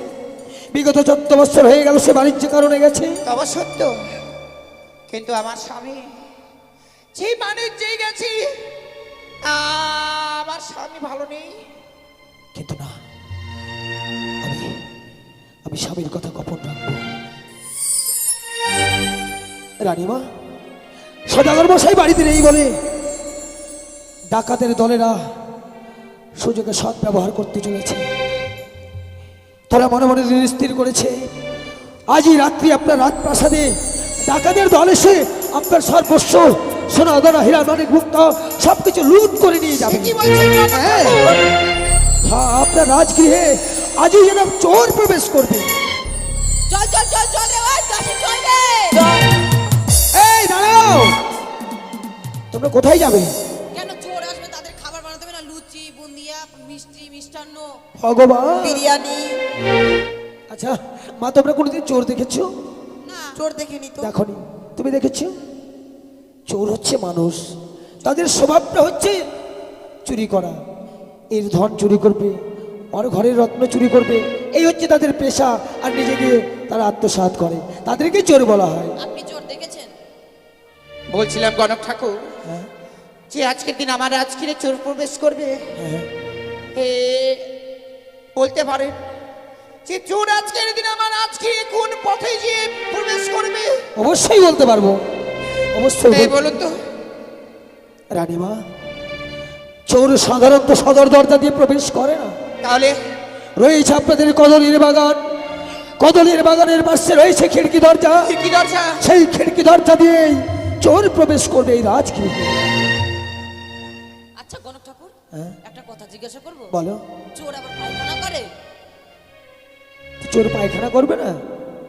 বিগত 14 বছর হয়ে গেল সে বাণিজ্য কারণে গেছে। তবে সত্য, কিন্তু আমার স্বামী যে বাণিজ্যে গেছি, আমার স্বামী ভালো নেই। কিন্তু না, আমি আমি স্বামীর কথা গোপন রাখবো। রানীমা, সদাগর মশাই বাড়িতে নেই বলে ডাকাতের দলেরা সুযোগে সৎ ব্যবহার করতে চলেছে। তারা মনে মনে স্থির করেছে আজই রাত্রি আপনার রাজপ্রাসাদে ডাকাতের দল এসে আপনার সর্বস্ব সোনা দানা হীরা মানিক মুক্ত সবকিছু লুট করে নিয়ে যাবে। কি বলছেন গণক হ্যাঁ, ঠাকুর? হ্যাঁ, আপনার রাজগৃহে আজই যেন চোর প্রবেশ করবে। চল চল চল চল রে ভাই, দাসী চল রে। এই দাঁড়াও, তোমরা কোথায় যাবে? কেন চোর আসবে, তাদের খাবার বানাতে হবে না? লুচি, বুন্দিয়া, মিষ্টি, মিষ্টান্ন, ভগবান, বিরিয়ানি। আচ্ছা মা, তোমরা কোনোদিন চোর দেখেছো? না চোর দেখিনি তো। দেখনি, তুমি দেখেছো? চোর হচ্ছে মানুষ, তাদের স্বভাবটা হচ্ছে চুরি করা। এর ধন চুরি করবে, আর ঘরের রত্ন চুরি করবে, এই হচ্ছে তাদের পেশা। আর নিজেকে তারা আত্মসাৎ করে, তাদেরকে চোর বলা হয়। আপনি চোর দেখেছেন? বলছিলাম গণক ঠাকুর, হ্যাঁ, যে আজকের দিন আমার রাজগৃহে চোর প্রবেশ করবে, হ্যাঁ, এ বলতে পারেন যে চোর আজকের দিন আমার রাজগৃহে কোন পথে গিয়ে প্রবেশ করবে? অবশ্যই বলতে পারবো, অবশ্যই এই বলুন তো। রানীমা, চোর সাধারণত সদর দরজা দিয়ে প্রবেশ করে না। তাহলে রয়েছে আপনাদের কদলীর বাগান, কদলীর বাগানের পাশে রয়েছে খিড়কি দরজা, কি দরজা? সেই খিড়কি দরজা দিয়েই চোর প্রবেশ করবে এই রাজগৃহে। আচ্ছা গণক ঠাকুর, হ্যাঁ? একটা কথা জিজ্ঞাসা করবো? বলো। চোর আবার পায়খানা করে? চোর পায়খানা করবে না?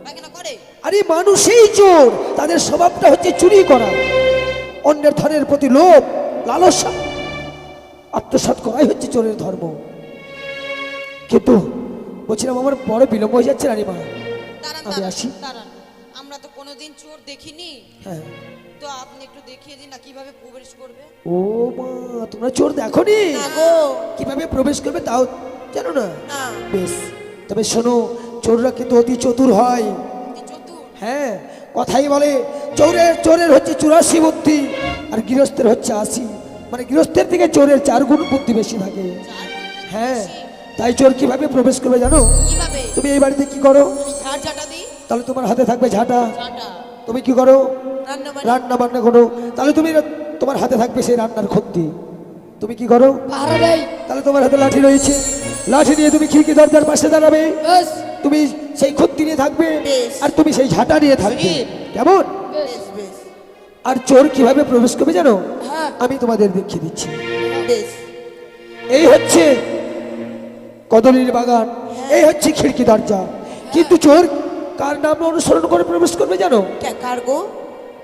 পায়খানা করে? আরে মানুষই চোর, তাদের স্বভাবটা হচ্ছে চুরি করা, অন্যের ধনের প্রতি লোভ লালসা আত্মসাৎ করাই হচ্ছে চোরের ধর্ম। কিন্তু বলছিলাম আমার বড় বিলম্ব হয়ে যাচ্ছে রানীমা, দাঁড়ান আমি আসি। দাঁড়ান, আমরা তো কোনোদিন চোর দেখিনি, হ্যাঁ। তো আপনি একটু দেখিয়ে দিন না কিভাবে প্রবেশ করবে। ও মা, তোমরা চোর দেখোনি? না গো। কিভাবে প্রবেশ করবে তাও জানো না? না। বেশ, তবে শোনো, চোররা কিন্তু অতি চতুর হয়। অতি চতুর? হ্যাঁ, কথাই বলে চোরের চোরের হচ্ছে 84 বুদ্ধি, আর গৃহস্থের হচ্ছে 80। মানে গৃহস্থের থেকে চোরের 4 গুণ বুদ্ধি বেশি থাকে। হ্যাঁ, তাই চোর কিভাবে প্রবেশ করবে জানো? কিভাবে? তুমি এই বাড়িতে কি করো? ঝাড় ঝাঁটা দিই। তাহলে তোমার হাতে থাকবে ঝাঁটা। ঝাঁটা? তুমি কি করো? রান্না বাড়ি। রান্না বান্না করো, তাহলে তুমি তোমার হাতে থাকবে সেই রান্নার খদ্দি। তুমি কি করো? পাহারা দেয়। তাহলে তোমার হাতে লাঠি রয়েছে, লাঠি নিয়ে তুমি খিড়কি দরজার পাশে দাঁড়াবে, বেশ তুমি সেই খুন্তি নিয়ে থাকবে, বেশ। আর তুমি সেই ঝাঁটা নিয়ে থাকবে, কেমন? বেশ বেশ বেশ আর চোর কিভাবে প্রবেশ করবে জানো? হ্যাঁ আমি তোমাদের দেখিয়ে দিচ্ছি। বেশ এই হচ্ছে কদলীর বাগান, এই হচ্ছে খিড়কি দরজা, কিন্তু চোর কার নাম অনুসরণ করে প্রবেশ করবে জানো? কার গো?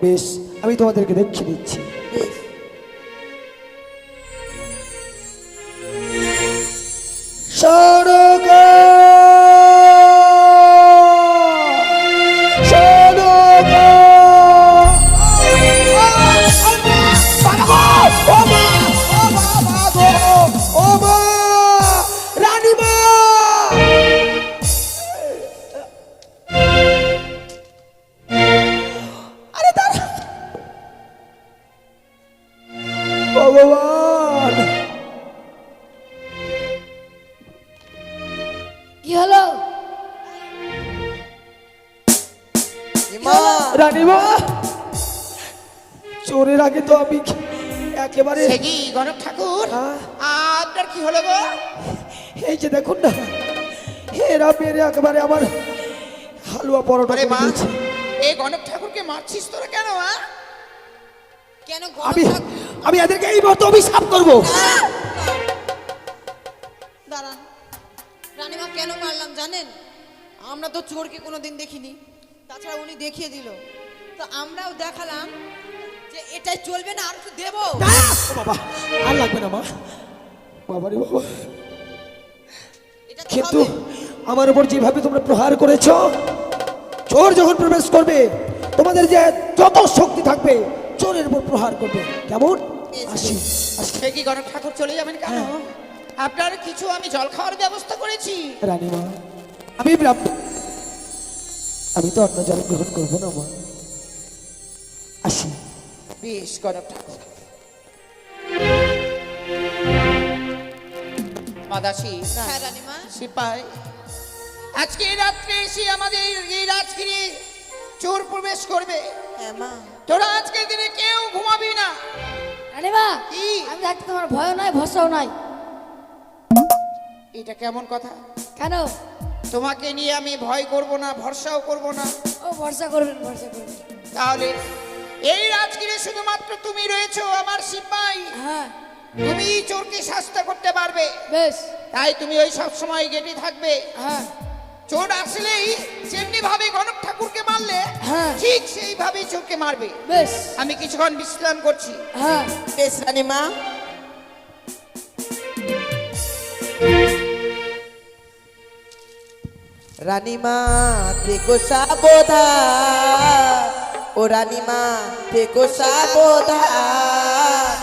বেশ, আমি তোমাদেরকে দেখিয়ে দিচ্ছি। বেশ সড়কে সড়কে ও মা, রানীমা! আরে দাঁড়া, ভগবান! কি হলো? মা রানীমা, চোরের আগে তো আমি একেবারে সে কি গণক ঠাকুর, হ্যাঁ? আপনার কি হলো গো? এই যে দেখুন না, এরা মেরে একেবারে আমার হালুয়া পরোটা আরে করে মা, দিয়েছে। এই গণক ঠাকুরকে মারছিস তোরা কেন? কেন আমি গণক আমি এদেরকে এই মতো অভিশাপ করবো। দাঁড়ান, রানীমা কেন মারলাম জানেন? আমরা তো চোরকে কোনোদিন দেখিনি, তাছাড়া উনি দেখিয়ে দিল, তো আমরাও দেখালাম যে এটাই চলবে না, আর একটু দেবো। না, ও বাবা, আর লাগবে না মা, বাবারে বাবা। এটা তো কিন্তু হবে। আমার উপর যেভাবে তোমরা প্রহার করেছো, চোর যখন প্রবেশ করবে তোমাদের যে যত শক্তি থাকবে চোরের উপর প্রহার করবে, কেমন? আসি আসি। সে কি গণক ঠাকুর চলে যাবেন কেন? আপনার কিছু আমি জল খাওয়ার ব্যবস্থা করেছি। রানীমা, আমি তো অন্য জল গ্রহণ করবো না মা, আসি। বেশ গণক ঠাকুর। মাদাসী, হ্যাঁ রানীমা, সিপাই, আজকে এই রাত্রে এসে আমাদের এই রাজগিরি চোর প্রবেশ করবে। হ্যাঁ মা তোরা আজকের দিনে কেউ ঘুমাবি না। রানীমা, কি? আমি থাকতে তোমার ভয়ও নাই ভরসাও নাই। এটা কেমন কথা? কেন? তোমাকে নিয়ে আমি ভয় করব না, ভরসাও করব না? ও ভরসা করবেন, ভরসা করবেন। তাহলে এই রাজগিরে শুধুমাত্র তুমি রয়েছো আমার সিপাই, হ্যাঁ তুমি চোরকে শাস্তি করতে পারবে, বেশ। তাই তুমি ওই সব সময় গেটে থাকবে। হ্যাঁ চোর আসলেই যেমনি ভাবে গণক ঠাকুরকে মারলে হ্যাঁ। ঠিক সেইভাবেই চোরকে মারবে। বেশ। আমি কিছুক্ষণ বিশ্রাম করছি। হ্যাঁ বেশ রানীমা। রানীমা থেকো সাবধান, ও রানীমা থেকো সাবধান,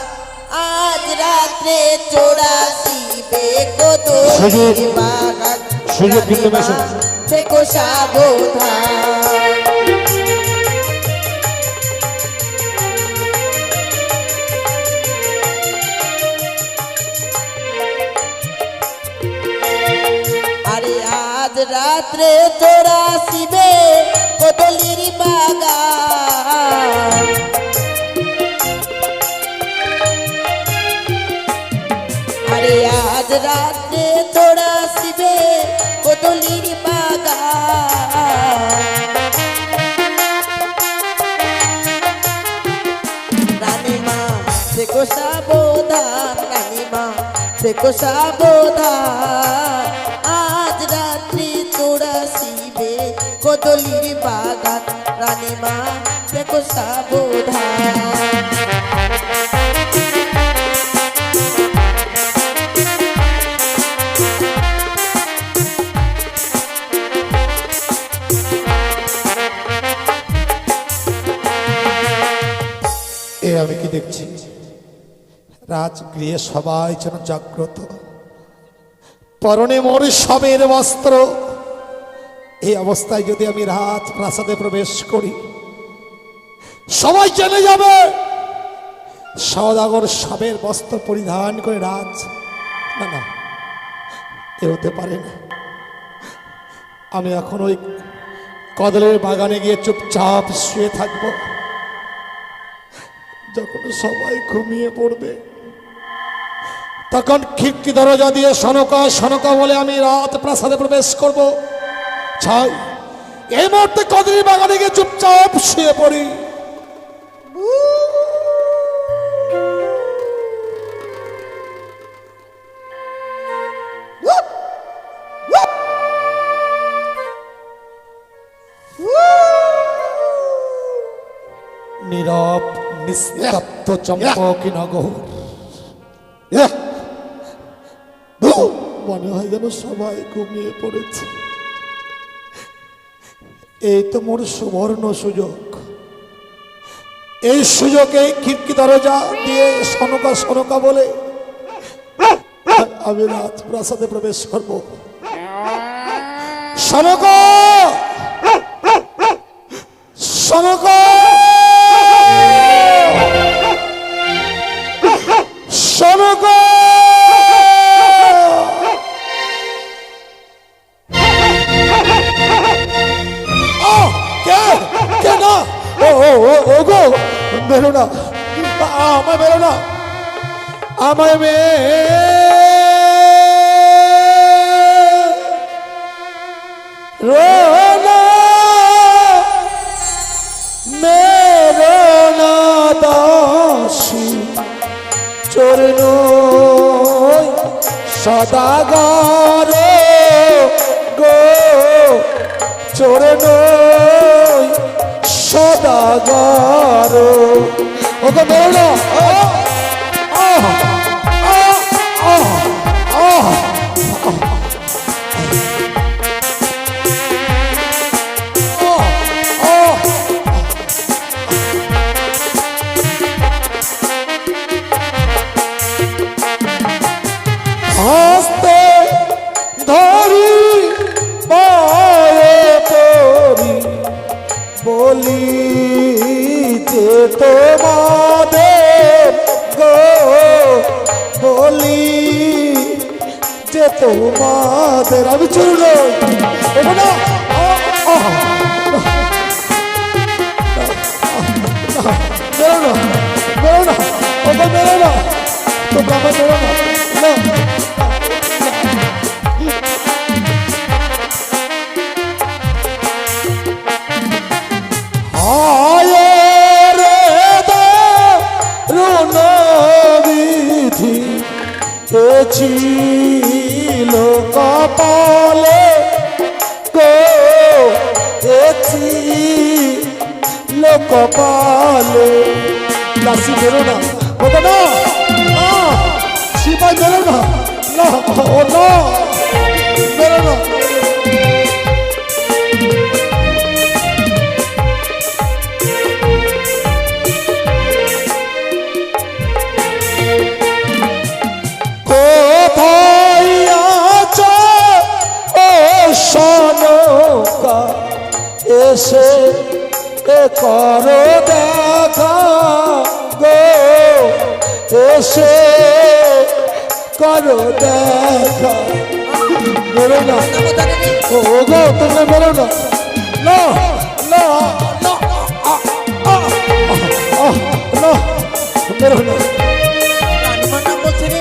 আজ রাত্রে চোরাশিবে কদলীর বাগান, সুযোগ কিন্তু বেশ। রানীমা থেকো সাবধান। আরে আজ রাত্রে তোরা শিবে কদলীর বাগান, আরে আজ রাত্রে তোরা শিবে কদলীর বাগান, রানীমা থেকো সাবধান, রানীমা থেকো সাবধান, আজ রাত্রি তোরা শিবে কদলীর বাগান, রানীমা থেকো সাবধান। এ আমি কি দেখছি, রাজগৃহে সবাই যেন জাগ্রত, পরনে মোর সবের বস্ত্র। এই অবস্থায় যদি আমি রাজ প্রাসাদে প্রবেশ করি, সবাই জেনে যাবে সওদাগর সবের বস্ত্র পরিধান করে রাজ। না না, এ হতে পারে না। আমি এখন ওই কদলের বাগানে গিয়ে চুপচাপ শুয়ে থাকবো। যখন সবাই ঘুমিয়ে পড়বে তখন খিড়কি দরজা দিয়ে সনকা সনকা বলে আমি রাত প্রাসাদে প্রবেশ করব। ছাই এই মুহূর্তে কদরি বাগানে গিয়ে চুপচাপ শুয়ে পড়ি। নীরব নিস্তব্ধ চম্পকী নগর, মনে হয় যেন সবাই ঘুমিয়ে পড়েছে। এই তো মোর সুবর্ণ সুযোগ। এই সুযোগে খিড়কি দরজা দিয়ে সনকা সনকা বলে আমি রাজপ্রাসাদে প্রবেশ করব। সনকা সনকা সনকা ওগো বেরো না, আমায় বেরো না, আমায় মেরো না দাসী চরণ সদাগর গো চরণ সদাগর। ওকে বেরো না, হস্তে ধরি পায়ে পড়ি বলি যে তোমাদের গো বলি যে তোমাদের আমি চুরল না বেরো না বেরো না ওকে বেরো না তোমরা আমার বেরো না না ছিল কপালে গো ছিল কপালে। দাসী বেরো না, ওটা না সিপাই বেরো না, না ও না বেরো না। সনকা এসে করো দেখা গো এসে করো দেখা। বেরো না ও গো তুমি বেরো না, না না না বেরো না। রানীমার নাম বলছে রে।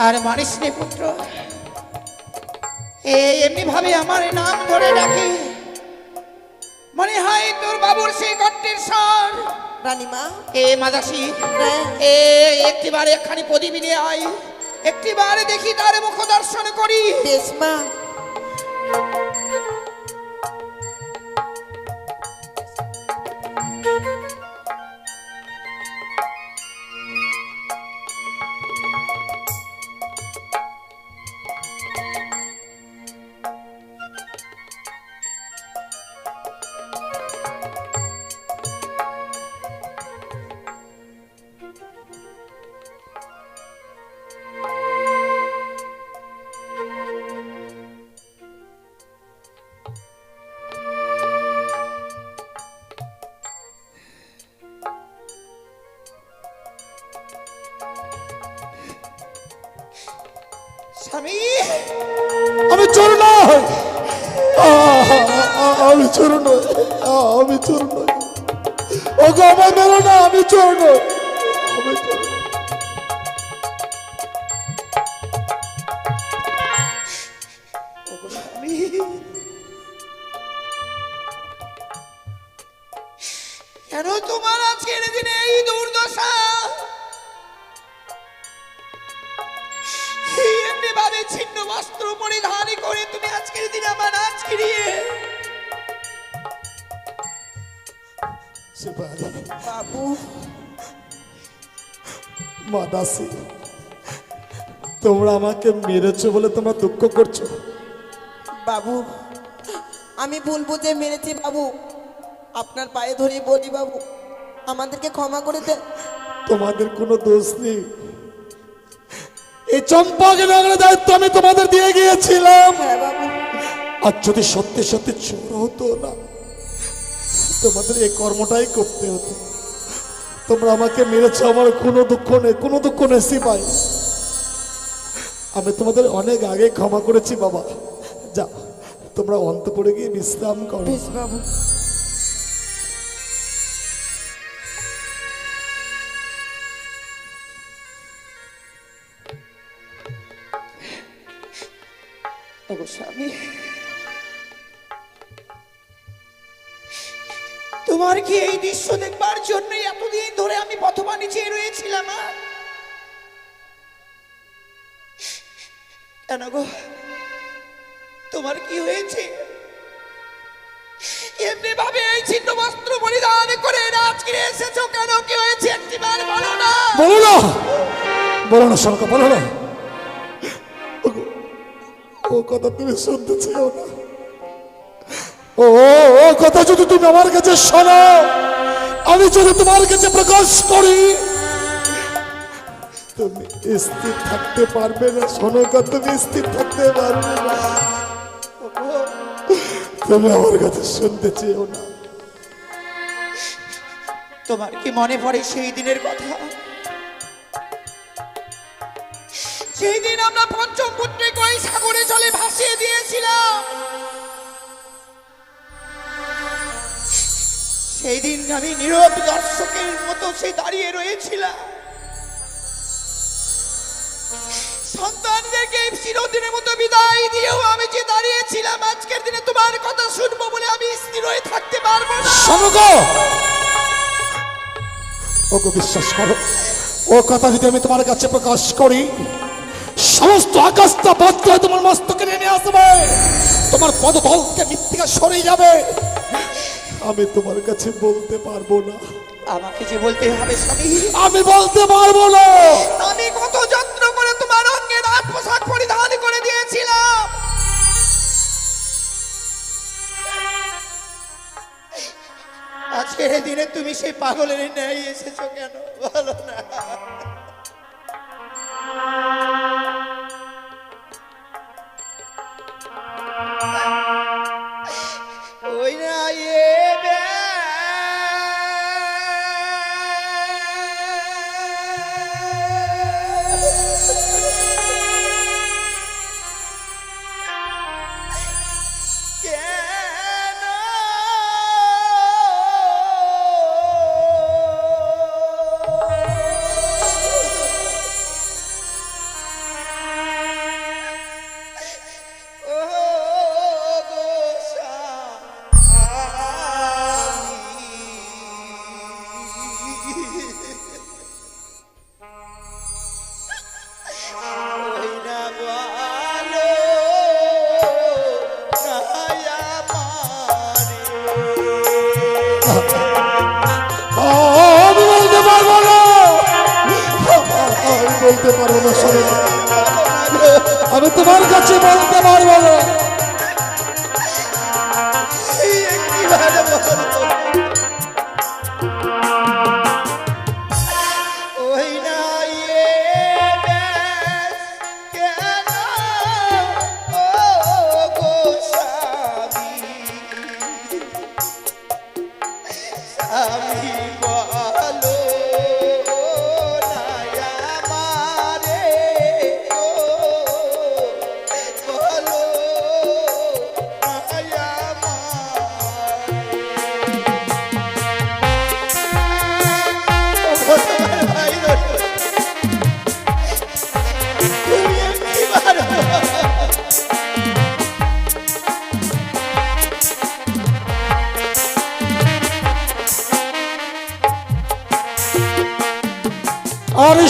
আর মারিস নে পুত্র, এমনি ভাবে আমার নাম ধরে ডাকে, মনে হয় তোর বাবুর সেই কণ্ঠের স্বর। রানীমা এ মাদাসী একটিবার একখানি প্রদীপ নিয়ে আয়, একটিবার দেখি তার মুখ দর্শন করি। বেশ মা। আমি চোর নই, আমি চোর নই। ওগো আমায় মেরো না, আমি চোর নই, আমি চোর নই। কেন তোমার আজকের দিনে এই দুর্দশা? এমনি ভাবে ছিন্ন বস্ত্র পরিধান করে তুমি আজকের দিনে আমার নাচ ফিরিয়ে বাবু মা দাসী, তোমরা আমাকে মেরেছো বলে তোমরা দুঃখ করছো? বাবু আমি ভুল বুঝে মেরেছি বাবু, আপনার পায়ে ধরে বলি বাবু আমাদেরকে ক্ষমা করে দেন। তোমাদের কোনো দোষ নেই। এই চম্পাকে নগরের দায়িত্ব আমি তোমাদের দিয়ে গিয়েছিলাম। হ্যাঁ বাবু, আর যদি সত্যি সত্যি চোর হতো না, তোমাদের এই কর্মটাই করতে হতো। তোমরা আমাকে মেরেছো, আমার কোনো দুঃখ নেই, কোনো দুঃখ নেই সিপাই। আমি তোমাদের অনেক আগে ক্ষমা করেছি বাবা। যাও তোমরা অন্তপুরে গিয়ে বিশ্রাম করো। বেশ বাবু। ওগো স্বামী, তোমার কি এই দৃশ্য দেখবার জন্য এতদিন ধরে আমি পথবাণী চেয়ে রয়েছিলাম? কেন গো, তোমার কি হয়েছে? এমনি ভাবে এই ছিন্ন বস্ত্র পরিধান করে রাজগিরে এসেছো কেন? কি হয়েছে একটিবার বলো না। বলো না, বলো না শঙ্কর, বলো না। ও কথা তুমি শুনতে চাও না। ও ও কথা যদি তুমি আমার কাছে শোনো, আমি যদি তোমার কাছে প্রকাশ করি, তুমি স্থির থাকতে পারবে না। শোনো কথা, তুমি স্থির থাকতে পারবে না। তুমি আমার কাছে শুনতে চেও না। তোমার কি মনে পড়ে সেই দিনের কথা? সেই দিন আমরা পঞ্চম পুত্রকে ওই সাগরে জলে ভাসিয়ে দিয়েছিলাম। সেই দিন আমি নীরব দর্শকের মতো সেই দাঁড়িয়ে রয়েছিলাম। সন্তানদেরকে চিরদিনের মতো বিদায় দিয়েও আমি যে দাঁড়িয়েছিলাম, আজকের দিনে তোমার কথা শুনবো বলে আমি স্থির হয়ে থাকতে পারবো না। ওকে বিশ্বাস করো, ও কথা যদি আমি তোমার কাছে প্রকাশ করি, সমস্ত আকাশটা বদ্ধ হয়ে তোমার মস্তকে নেমে আসবে, তোমার পদতল থেকে মৃত্তিকা সরে যাবে। আমি তোমার কাছে বলতে পারবো না। আমাকে যে বলতে হবে স্বামী, আমি বলতে পারবো না। আমি কত যত্ন করে তোমার অঙ্গে রাত পোশাক পরিধান করে দিয়েছিলাম। আজকের দিনে তুমি সেই পাগলের ন্যায় এসেছো কেন বলো না। ওই না আমি বলতে পারবো না, আমি বলতে পারবো না শোনো, আমি তোমার কাছে বলতে পারবো না। বলো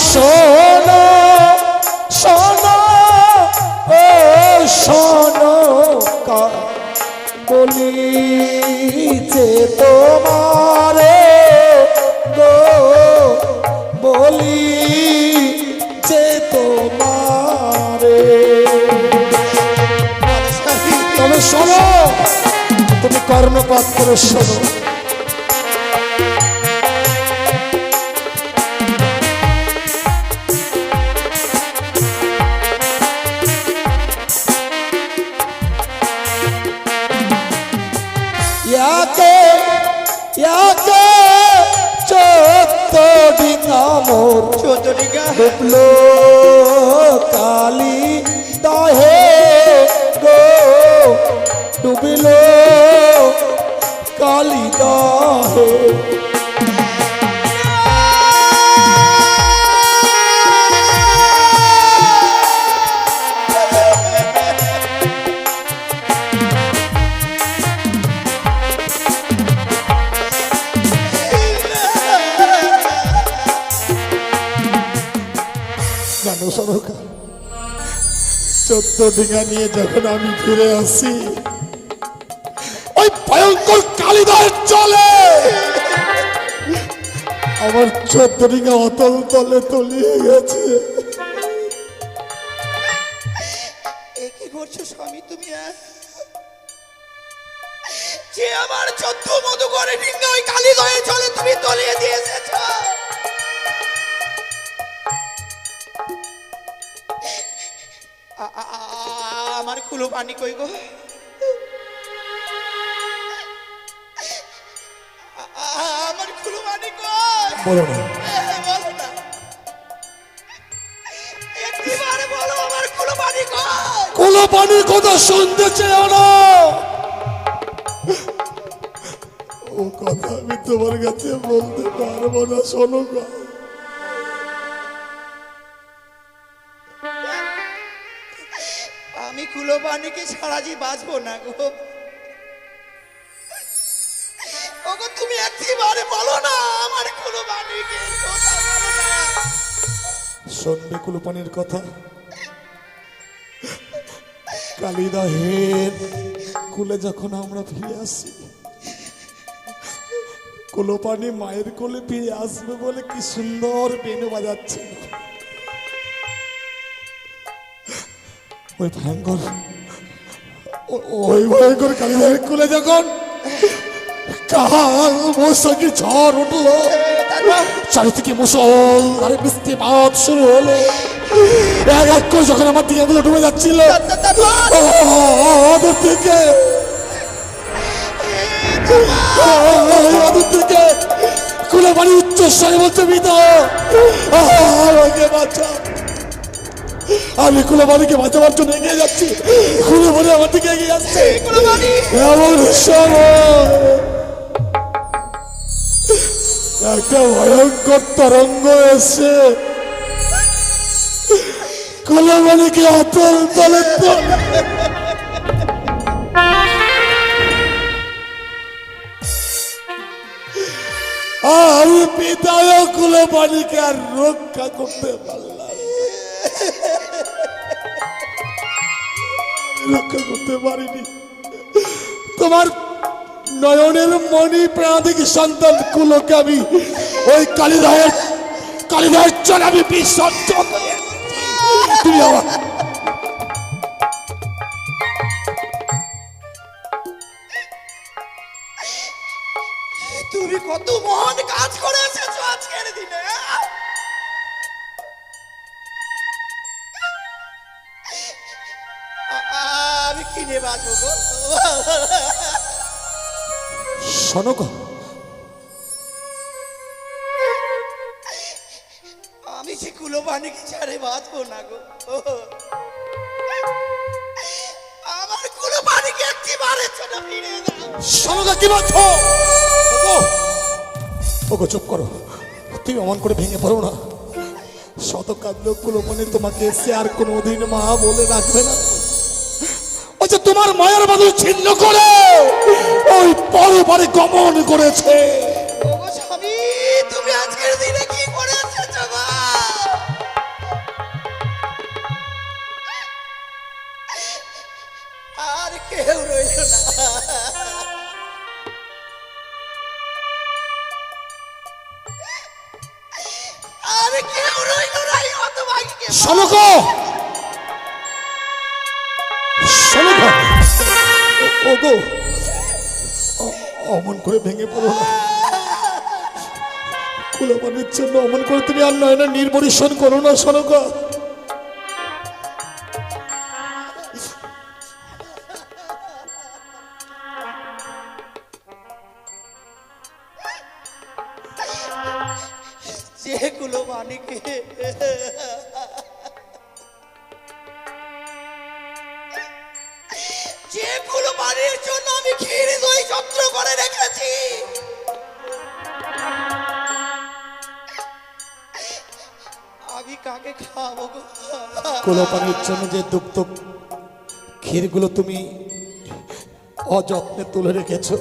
শোনো শোনো ও শোনো বলিছে তোমারে গো বলিছে তোমারে। তবে শোনো, তুমি কর্ণপাত করে শোনো। ডুবলো কালী দহে গো ডুবলো কালী দহে। চোদ্দ ডিঙা নিয়ে যখন আমি ফিরে আসি ওই ভয়ঙ্কর কালিদার চলে আমার 14 ডিঙা অতল তলে তলিয়ে গেছে। কি করছো স্বামী তুমি? যে আমার 14 মতো করে ডিঙ্গা ওই কালিদয়ে চলে তুমি তলিয়ে দিয়ে এসেছো। আমার কুলো পানি কই গো? আমার কুলো পানি কই? বলো না, বলো না, একবারে বলো আমার কুলো পানি কই? কুলো পানির কথা শুনতে চেও না, ও কথা আমি তোমার কাছে বলতে পারবো না। শোনো গো, আমি কুলো পানিকে ছাড়া যে বাঁচবো না গো। ওগো তুমি একবারে বলো না আমার কুলো পানিকে কথা বলো না। শুনবে কুলো পানির কথা? কালিদাহের কুলে যখন আমরা ফিরে আসি, কুলো পানি মায়ের কোলে ফিরে আসবে বলে কি সুন্দর বেনু বাজাচ্ছে। ওই ভয়ঙ্কর কালিদাহের কোলে যখন কাল বৈশাখী ঝড় উঠলো, চারিদিকে মুসল আর বৃষ্টিপাত শুরু হলো। এক এক করে যখন আমার দিকে ডুবে যাচ্ছিল, ওদের থেকে কুলে পানি উচ্চ স্বরে বলছে মিতা আমাকে বাঁচা। আমি কুলে পানিকে বাঁচাবার জন্য এগিয়ে যাচ্ছি, কুলে পানি আমার দিকে এগিয়ে যাচ্ছে। এমন সময় একটা ভয়ঙ্কর তরঙ্গ এসে কুলে পানিকে অতল তলে আমি পিতায় কুলে পানিকে আর রক্ষা করতে পারলাম, রক্ষা করতে পারিনি। তোমার নয়নের মণি প্রাণিক সন্তান কুলোকে আমি ওই কালিদাহের চল আমি বিসর্জন তুমি আমার তুমি কত মহান কাজ করে এসেছো আজকের দিনে। আমি কিনে বাঁচবো গো। শোনো গো, আমি যে কুলো পানিকে ছাড়ে বাঁচবো না গো। আমার কুলো পানিকে একেবারে ছোট ফিরে দাও। শোনো গো, কি বলছো? ওগো চুপ করো, তুমি অমন করে ভেঙে পড়ো না। শত কাঁদলেও কুলো পানি তোমাকে এসে আর কোনোদিন মা বলে রাখবে না। ওই যে তোমার মায়ের বাঁধন ছিন্ন করে ওই পরপারে গমন করেছে। ওগো স্বামী, তুমি আজকের দিনে কি করে এসেছো গো? সনকা, সনকা, ওগো, অমন করে ভেঙে পড়ো না। কুলপানির জন্য অমন করে তুমি আর নয়না নির্বরিশন করো না সনকা। যেগুলো মানিকে যেগুলো মানির জন্য আমি ক্ষীর দই যত্ন করে রেখেছি, আমি কাকে খাওয়াবো গো? কুলপানির জন্য যে দুগ্ধ ক্ষীরগুলো তুমি অযত্নে তুলে রেখেছো,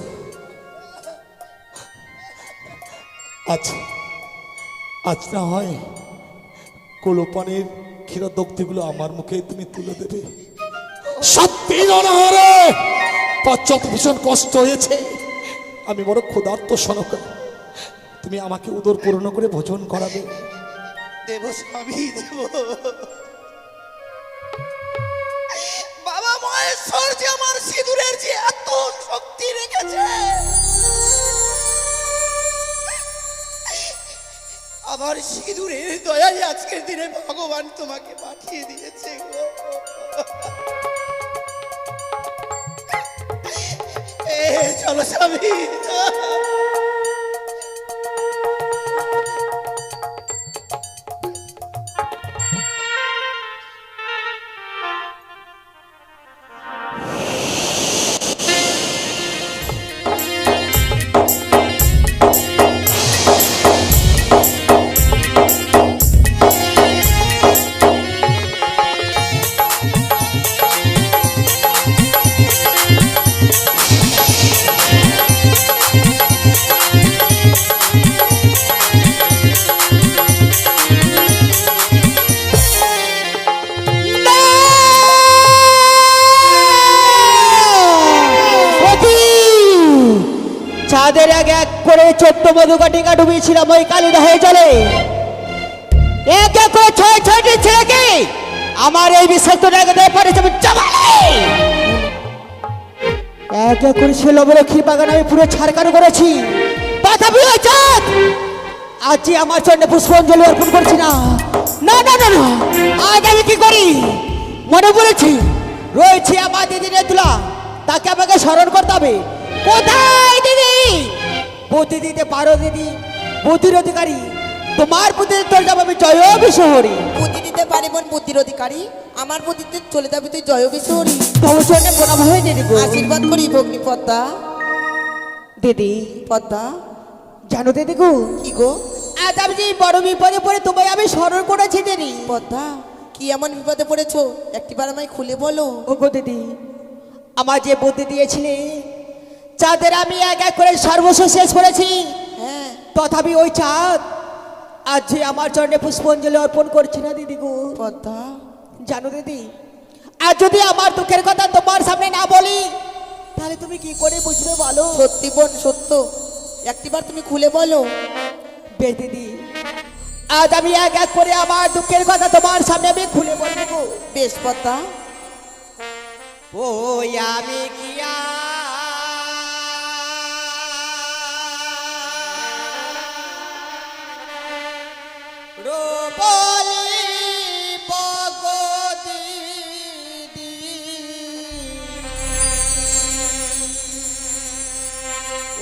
আজ না হয় কুলপানির ক্ষীরদগ্ধগুলো আমার মুখে তুমি তুলে দেবে। সত্যি অনাহারে যত ভীষণ কষ্ট হয়েছে, আমি বড় ক্ষুধার্ত সনকা, তুমি আমাকে উদর পূর্ণ করে ভোজন করাবে। দেব স্বামী দেব। বাবা মহেশ্বর যে আমার সিঁদুরের যে এত শক্তি রেখেছে, আমার সিঁদুরের দয়াই আজকের দিনে ভগবান তোমাকে পাঠিয়ে দিয়েছে গো। চলো স্বামী। চাঁদের এক এক করে 14 মধুকাটিকা ডুবিয়েছিলাম ওই কালীদহে জলে। এক এক করে 6-6টি ছেলেকে আমার এই বিষাক্ত জায়গায় পড়েছে এক এক করে সে লবলক্ষীর বাগান আমি পুরো ছাড়কানো করেছি। তথাপি ওই চাঁদ আজ যে আমার চরণে পুষ্পাঞ্জলি অর্পণ করছি না। না না না না, আজ আমি কি করি মনে পড়েছি, রয়েছে আমার দিদি নেতুলা, তাকে আমাকে স্মরণ করতে হবে। কোথায় দিদি? বুদ্ধি দিতে পারো দিদি, বুদ্ধির অধিকারী, তোমার বুদ্ধিতে চলে যাবো আমি জয় বিশ্বহরি। বুদ্ধি দিতে পারি বোন, বুদ্ধির অধিকারী, আমার বুদ্ধিতে চলে যাবে তুই জয় বিশ্বহরি। তোমার চরণে প্রণাম হয়ে দিদি গো। আশীর্বাদ করি ভগ্নি পদ্মা। দিদি পদ্মা জানো দিদি গো, কি গো? আজ আমি যে বড় বিপদে পড়ে তোমায় আমি স্মরণ করেছি দিদি। পদ্মা কি এমন বিপদে পড়েছো, একটিবার আমায় খুলে বলো। ও গো দিদি, আমার যে বুদ্ধি দিয়েছিলে চাঁদের আমি এক এক করে সর্বস্ব শেষ করেছি। হ্যাঁ, তথাপি ওই চাঁদ আজ যে আমার চরণে পুষ্পাঞ্জলি অর্পণ করছি না দিদি গো। পদ্মা জানো দিদি, আর যদি আমার দুঃখের কথা তোমার সামনে না বলি তাহলে তুমি কি করে বুঝবে বলো? সত্যি বোন সত্য, একটিবার তুমি খুলে বলো। বেশ দিদি, আজ আমি এক এক করে আমার দুঃখের কথা তোমার সামনে আমি খুলে বলবো। বেশ পদ্মা। ওই আমি কি রূপলি পগদি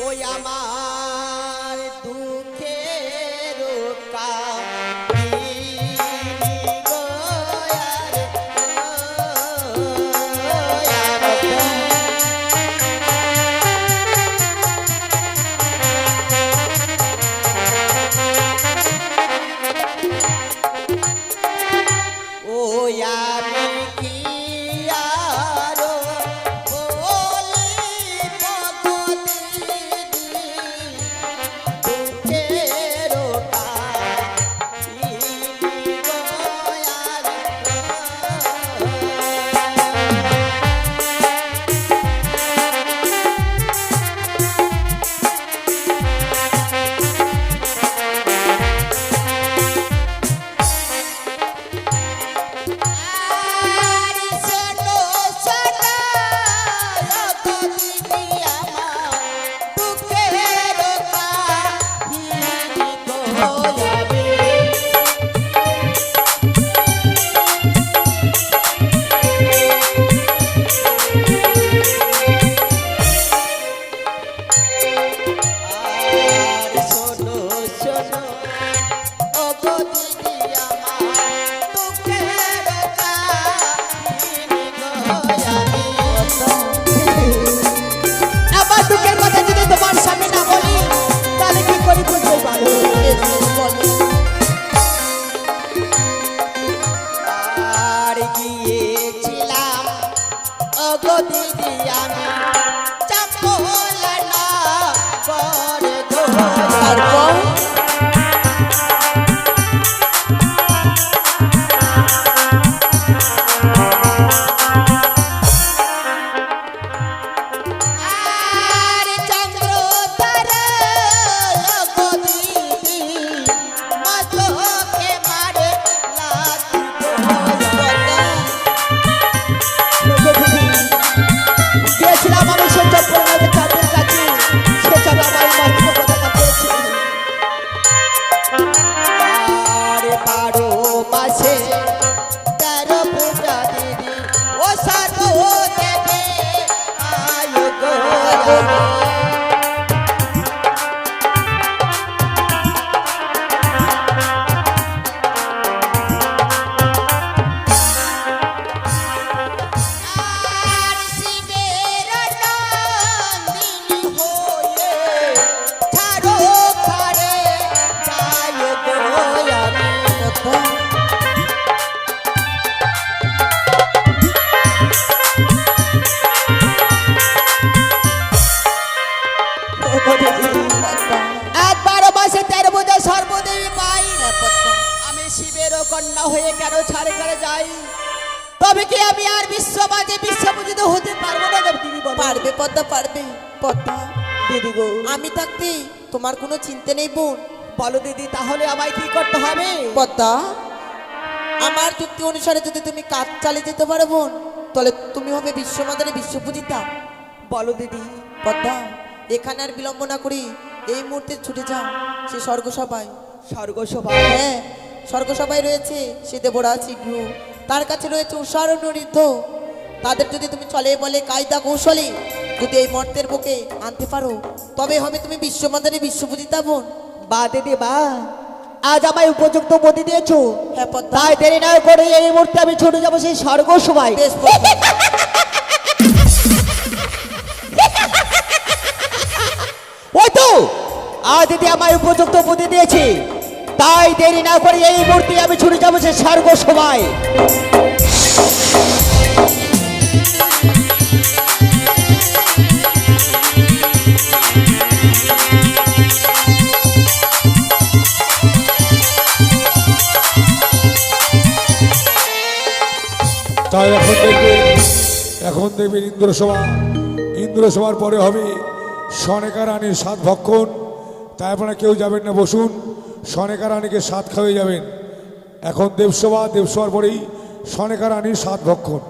ওই আমার দুঃখের আমি। আর শোনো শোনো ও গো দিদি আমার দুঃখের কাহিনী গো আমি। আমার দুঃখের কথা যদি তোমার সামনে না বলি তাহলে কি করি বুঝতে পারো? আর গিয়েছিলাম ও গো দিদি আমি চাপলা না করে গো। তারপর আর চন্দ্রধারা গো দিদি মাঝোকে মারে লাথি গো। গিয়েছিলাম আমি সেই চন্দ্রনাথের চাঁদের কাছে, সে চাঁদ আমার মাথাকে পতাকা করেছিল। আর 12 মাসে 13 পূজা দিদি ও সাধু দেবে আয় গো আমি। আর শিবের নন্দিনী হয়ে ছাড়ো ঘরে যাই গো আমি। এক 12 মাসে 13 বোঝা সর্বদেবী পাই। আমি শিবের কন্যা হয়ে কেন ছাড়ে করে যাই? তবে কি আমি আর বিশ্ববাদে বিশ্বপূজিত হতে পারবো না দিদি? বলো। পারবে পদ্মা, পারবে পদ্মা। দিদি গো আমি থাকতে তোমার কোনো চিন্তা নেই বোন। বলো দিদি, তাহলে আমায় কি করতে হবে? পদ্মা, আমার যুক্তি অনুসারে যদি তুমি কাজ চালিয়ে যেতে পারো বোন, তাহলে তুমি হবে বিশ্বমাতারে বিশ্বপূজিতা। বলো দিদি। পদ্মা, এখানে আর বিলম্ব না করি এই মুহূর্তে ছুটে যাও সে স্বর্গসভায়। স্বর্গসভা? হ্যাঁ, স্বর্গসভায় রয়েছে সে দেবরাজ শীঘ্র, তার কাছে রয়েছে উষার নৃত্য। তাদের যদি তুমি চলে বলে কায়দা কৌশলে যদি এই মর্তের বুকে আনতে পারো, তবে হবে তুমি বিশ্বমাতারে বিশ্বপূজিতা বোন। বা দিদি বা, আজ আমায় উপযুক্ত বুদ্ধি দিয়েছো। হ্যাঁ পদ্মা, তাই দেরি না করে এই মুহূর্তে আমি ছুটে যাবো সেই স্বর্গসভায়। বেশ পদ্মা। ওই তো আজ দিদি আমায় উপযুক্ত বুদ্ধি দিয়েছে, তাই দেরি না করে এই মুহূর্তে আমি ছুটে যাবো সেই স্বর্গসভায়। তাই এখন দেখবেন ইন্দ্রসভার পরে হবে সনেকা রানীর 7 ভক্ষণ। তাই আপনারা কেউ যাবেন না, বসুন। সনেকা রানীকে 7 খাওয়াই যাবেন। এখন দেবসভার পরেই সনেকা রানীর 7 ভক্ষণ।